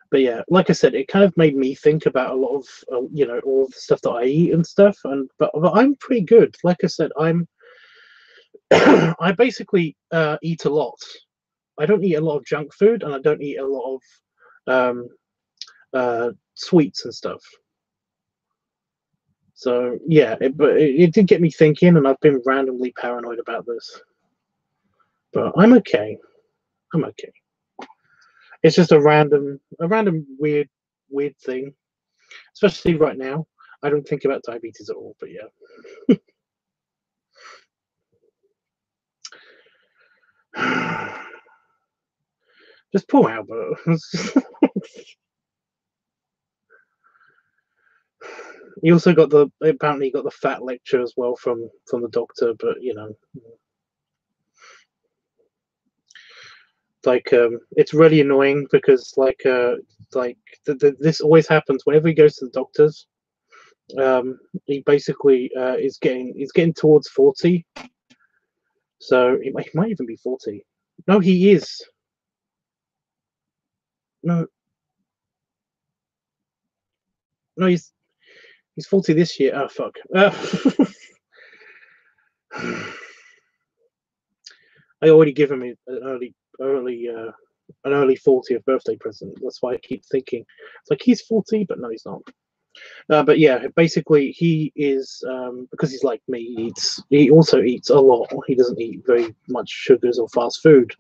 But yeah, like I said, it kind of made me think about a lot of you know, all of the stuff that I eat and stuff. And but I'm pretty good. Like I said, I'm I basically eat a lot. I don't eat a lot of junk food, and I don't eat a lot of sweets and stuff. So yeah, but it did get me thinking, and I've been randomly paranoid about this. But I'm okay. I'm okay. It's just a random weird thing. Especially right now. I don't think about diabetes at all, but yeah. Just poor Albert. He also got apparently got the fat lecture as well from the doctor, but you know, like it's really annoying because like this always happens whenever he goes to the doctors. He basically he's getting towards 40, so he might even be 40. No, he is. No, no, he's 40 this year. Oh fuck. I already give him an early 40th birthday present. That's why I keep thinking it's like he's 40, but no, he's not. But yeah, basically he is because he's like me. He also eats a lot. He doesn't eat very much sugars or fast food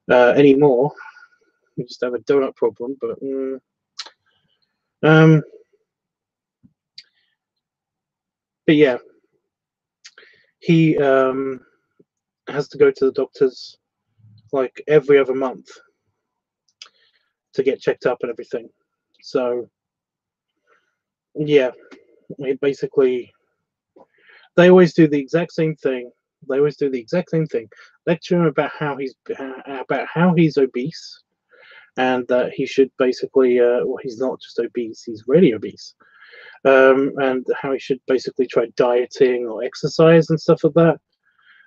anymore. We just have a donut problem, but um, but yeah, he has to go to the doctors like every other month to get checked up and everything. So yeah, it basically they always do the exact same thing. They always do the exact same thing. Lecture him about how he's obese, and that he should basically, well, he's not just obese, he's really obese, and how he should basically try dieting or exercise and stuff like that.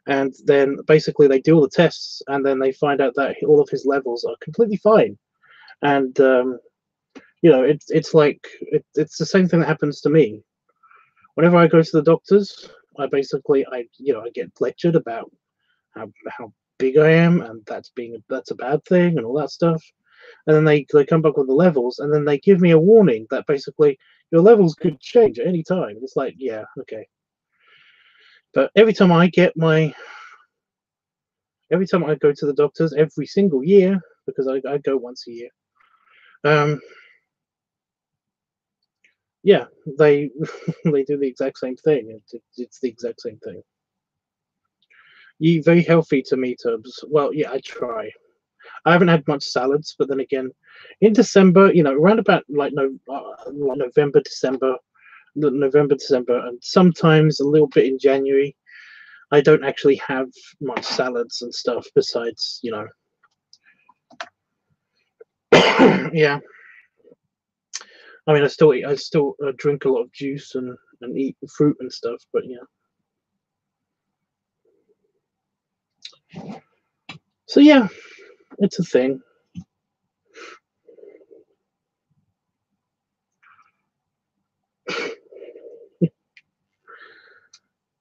And then basically they do all the tests, and then they find out that all of his levels are completely fine. And you know, it's like it's the same thing that happens to me. Whenever I go to the doctors, I get lectured about how big I am, and that's a bad thing, and all that stuff. And then they come back with the levels, and then they give me a warning that basically your levels could change at any time. It's like, yeah, okay. But every time I go to the doctors every single year, because I go once a year, yeah, they they do the exact same thing. It's the exact same thing. You very healthy to me, Tubbs. Well, yeah, I try. I haven't had much salads, but then again, in December, you know, around about like November, December, and sometimes a little bit in January, I don't actually have much salads and stuff besides, you know. Yeah. I mean, I still drink a lot of juice and eat fruit and stuff, but yeah. So yeah, it's a thing.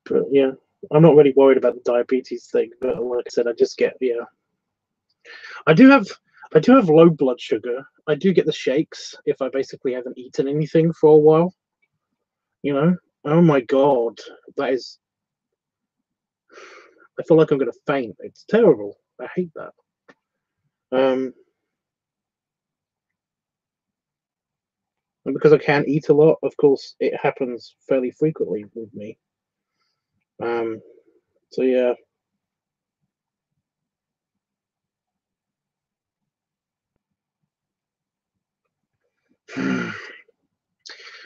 But yeah, I'm not really worried about the diabetes thing. But like I said, I just get, yeah. I do have low blood sugar. I do get the shakes if I basically haven't eaten anything for a while. You know, oh my god, that is. I feel like I'm gonna faint. It's terrible. I hate that. And because I can eat a lot, of course, it happens fairly frequently with me. So yeah.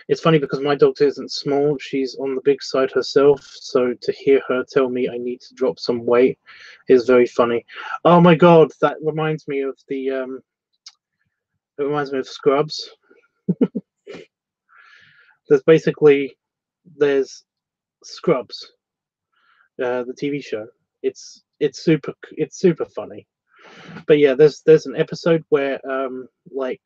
It's funny because my doctor isn't small. She's on the big side herself. So to hear her tell me I need to drop some weight is very funny. Oh my god, that reminds me of it reminds me of Scrubs. There's Scrubs, the TV show. It's super funny. But yeah, there's an episode where like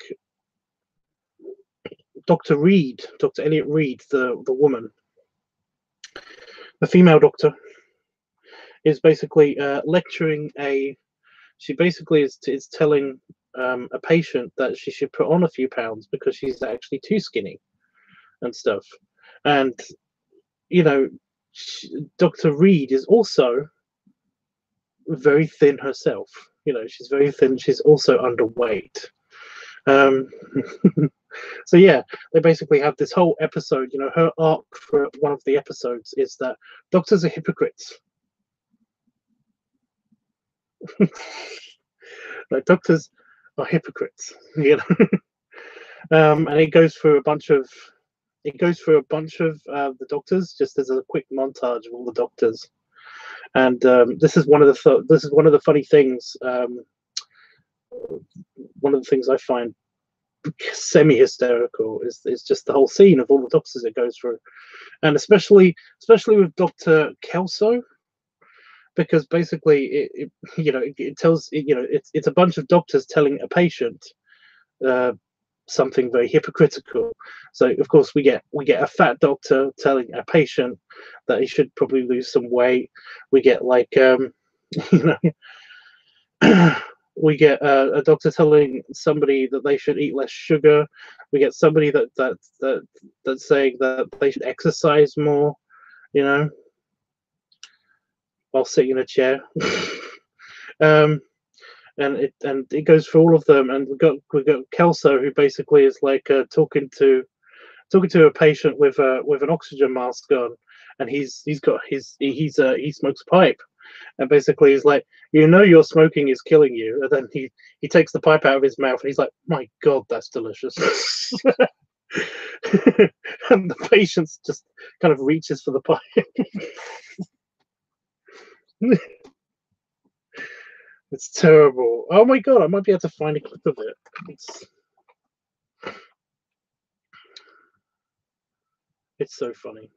Dr. Elliot Reed, the woman, the female doctor, is basically lecturing she basically is telling a patient that she should put on a few pounds because she's actually too skinny and stuff. And you know, Dr. Reed is also very thin herself. You know, she's very thin. She's also underweight. So yeah, they basically have this whole episode. You know, her arc for one of the episodes is that doctors are hypocrites. Like, doctors are hypocrites. You know, and it goes through a bunch of the doctors, just as a quick montage of all the doctors. And this is one of the funny things. One of the things I find semi-hysterical is just the whole scene of all the doctors it goes through, and especially with Dr. Kelso, because basically it tells it's a bunch of doctors telling a patient something very hypocritical. So of course we get a fat doctor telling a patient that he should probably lose some weight. We get like you know we get a doctor telling somebody that they should eat less sugar. We get somebody that's saying that they should exercise more, you know, while sitting in a chair. And it goes through all of them, and we got Kelso, who basically is like talking to a patient with an oxygen mask on, and he smokes a pipe, and basically he's like, you know, your smoking is killing you, and then he takes the pipe out of his mouth, and he's like, my god, that's delicious. And the patient just kind of reaches for the pipe. It's terrible. Oh my god, I might be able to find a clip of it. It's so funny.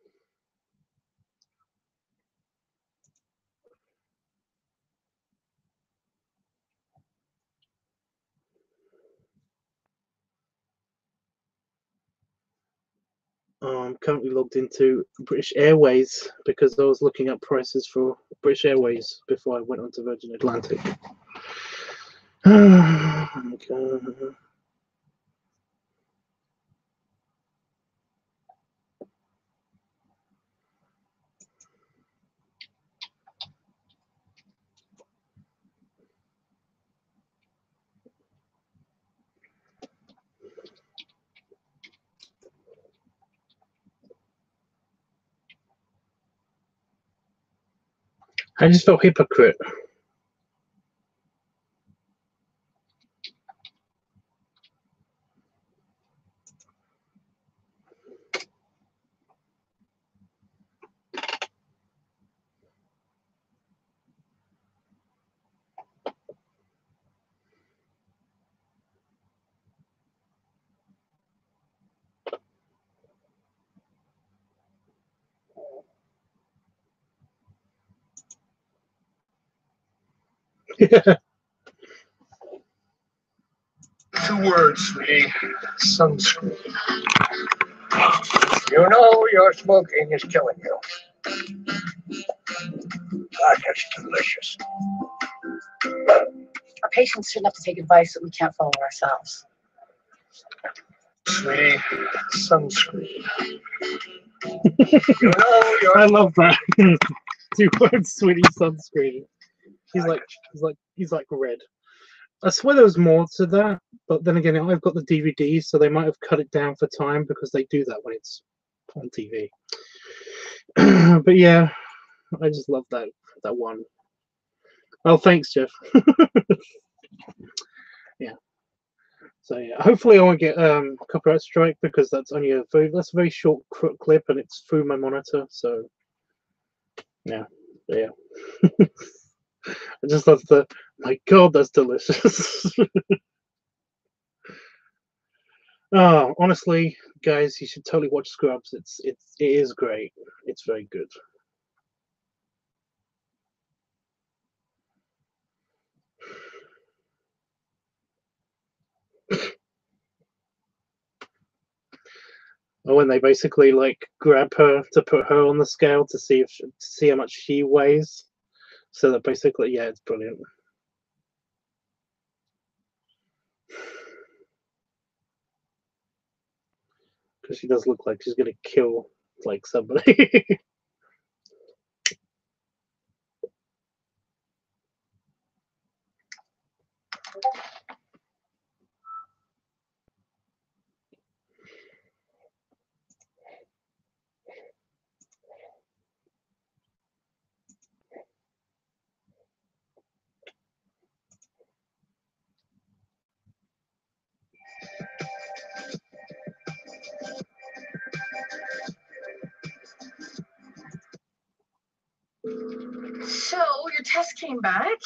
I'm currently logged into British Airways because I was looking up prices for British Airways before I went onto Virgin Atlantic. Okay. I just felt hypocrite. Two words, sweetie. Sunscreen. You know your smoking is killing you. God, that's delicious. Our patients shouldn't have to take advice that we can't follow ourselves. Sweetie, sunscreen. You know your... I love that. 2 words, sweetie, sunscreen. He's like red. I swear there was more to that, but then again, I've got the DVD, so they might have cut it down for time because they do that when it's on TV. But yeah, I just love that one. Oh, thanks, Jeff. Yeah. So yeah, hopefully I won't get copyright strike because that's only a very short clip and it's through my monitor. So yeah, yeah. I just love the. My God, that's delicious. Oh, honestly, guys, you should totally watch Scrubs. It is great. It's very good. When they basically like grab her to put her on the scale to see how much she weighs, so that basically, yeah, it's brilliant. Because she does look like she's gonna kill like somebody. So your test came back.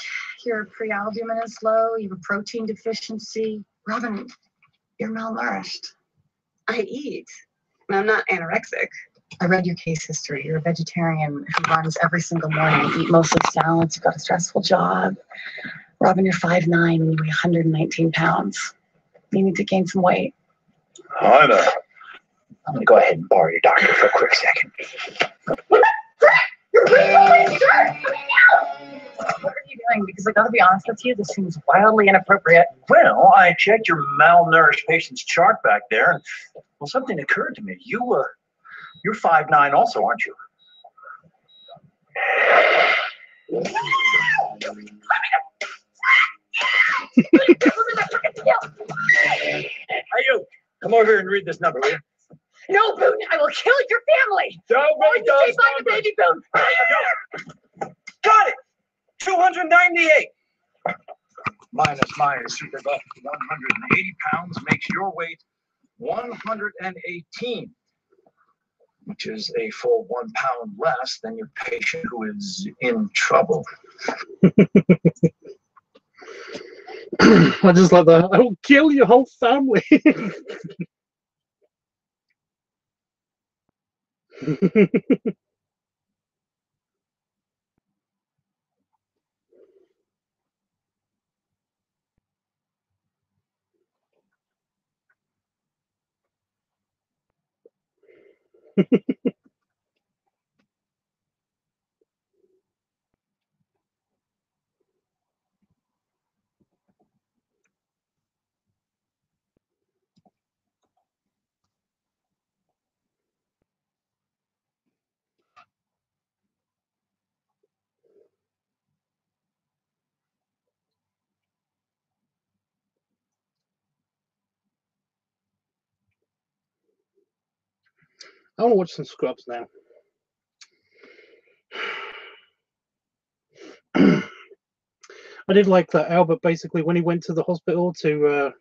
Your pre-albumin is low. You have a protein deficiency. Robin, you're malnourished. I eat. I'm not anorexic. I read your case history. You're a vegetarian who runs every single morning. You eat mostly salads. You've got a stressful job. Robin, you're 5'9" and you weigh 119 pounds. You need to gain some weight. I'm going to go ahead and borrow your doctor for a quick second. You're really What are you doing? Because I gotta be honest with you, this seems wildly inappropriate. Well, I checked your malnourished patient's chart back there, and well, something occurred to me. You're 5'9" also, aren't you? Hey, you! Come over here and read this number, will you? No, Boone, I will kill your family. Don't read those numbers. Like a baby, Boone. Got it! 298. Minus my super buff 180 pounds makes your weight 118, which is a full 1 pound less than your patient who is in trouble. I just like that. I will kill your whole family. I want to watch some Scrubs now. I did like that Albert, basically, when he went to the hospital to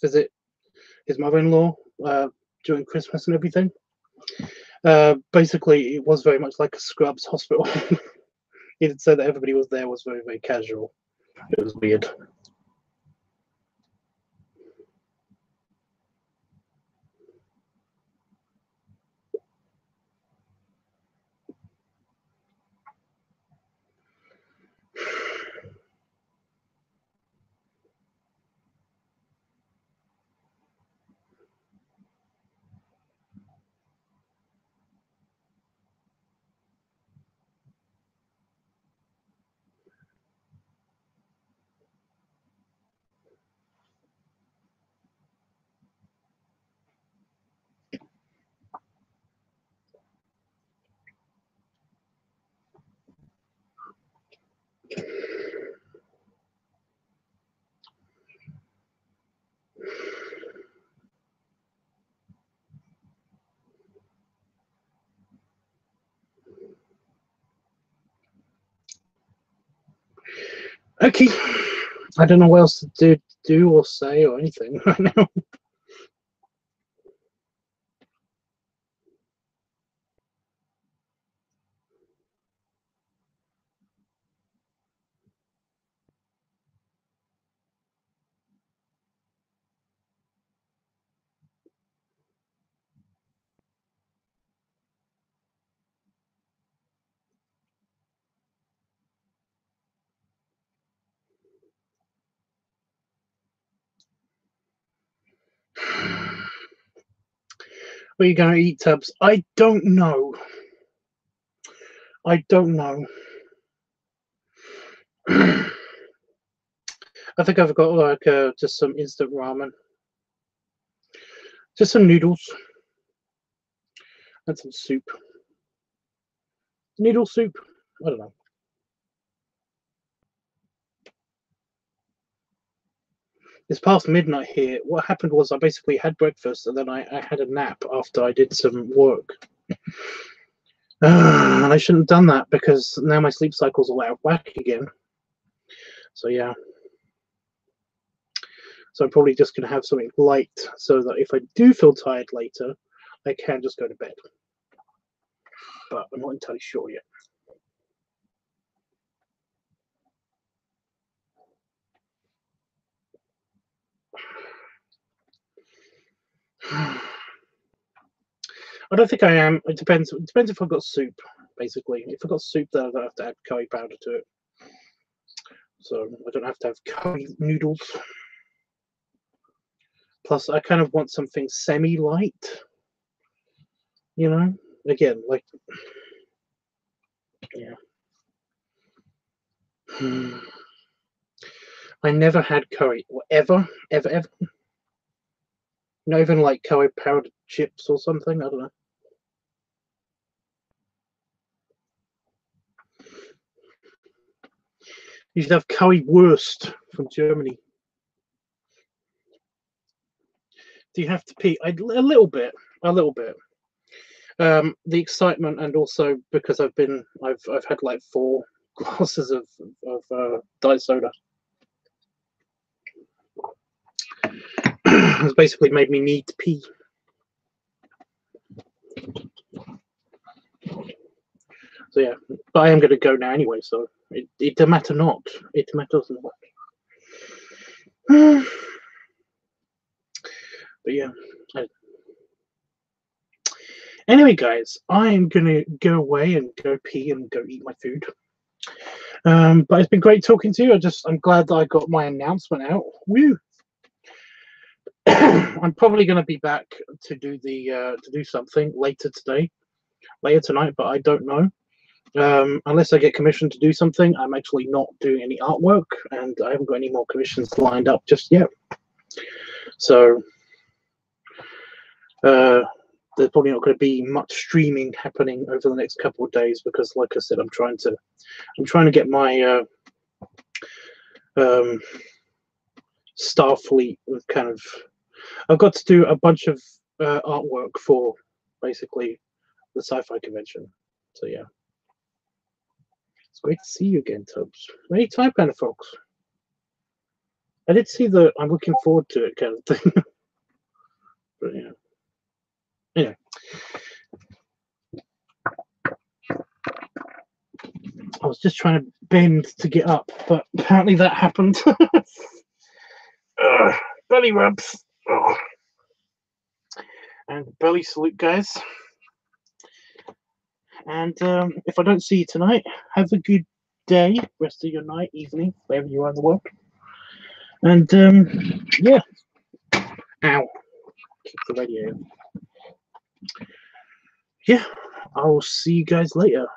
visit his mother-in-law during Christmas and everything. Basically, it was very much like a Scrubs hospital. He did say that everybody was there was very, very casual. It was weird. Okay. I don't know what else to do or say or anything right now. What are you going to eat, Tubbs? I don't know. I don't know. I think I've got like just some instant ramen. Just some noodles. And some soup. Noodle soup. I don't know. It's past midnight here. What happened was I basically had breakfast and then I had a nap after I did some work. And I shouldn't have done that because now my sleep cycle's all out of whack again. So yeah. So I'm probably just going to have something light so that if I do feel tired later, I can just go to bed. But I'm not entirely sure yet. I don't think I am. It depends. It depends if I've got soup, basically. If I've got soup, then I don't have to add curry powder to it. So I don't have to have curry noodles. Plus, I kind of want something semi-light. You know? Again, like... Yeah. I never had curry. Ever? Ever? Not even like curry powdered chips or something? I don't know. You should have currywurst from Germany. Do you have to pee? A little bit. The excitement, and also because I've had like 4 glasses of diet soda. It's basically made me need to pee. So yeah, but I am going to go now anyway. So it matter not. It matters not. But yeah. Anyway, guys, I'm gonna go away and go pee and go eat my food. But it's been great talking to you. I'm glad that I got my announcement out. Woo! I'm probably going to be back to do something later tonight, but I don't know. Unless I get commissioned to do something, I'm actually not doing any artwork, and I haven't got any more commissions lined up just yet. So there's probably not going to be much streaming happening over the next couple of days because, like I said, I'm trying to get my Starfleet kind of. I've got to do a bunch of artwork for basically the sci-fi convention. So yeah, it's great to see you again, Tubbs. Anytime, kind of folks. I did see the I'm looking forward to it kind of thing. But yeah. Anyway. I was just trying to bend to get up, but apparently that happened. Belly rubs. Ugh. And belly salute, guys. And if I don't see you tonight, have a good day, rest of your night, evening, wherever you are in the world. And yeah. Ow. Kick the radio. Yeah, I'll see you guys later.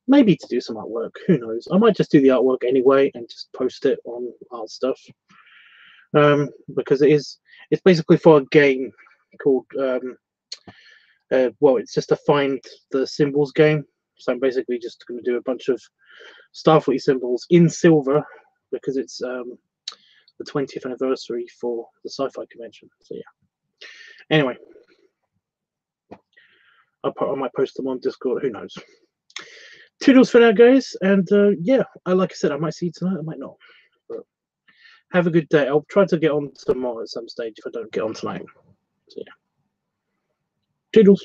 Maybe to do some artwork, who knows? I might just do the artwork anyway and just post it on art stuff. Because it's basically for a game called well, it's just a find the symbols game. So I'm basically just going to do a bunch of Starfleet symbols in silver because it's the 20th anniversary for the sci-fi convention. So yeah. Anyway, I might post them on Discord. Who knows? Toodles for now, guys. And yeah, like I said, I might see you tonight. I might not. But have a good day. I'll try to get on tomorrow at some stage if I don't get on tonight. So yeah. Toodles.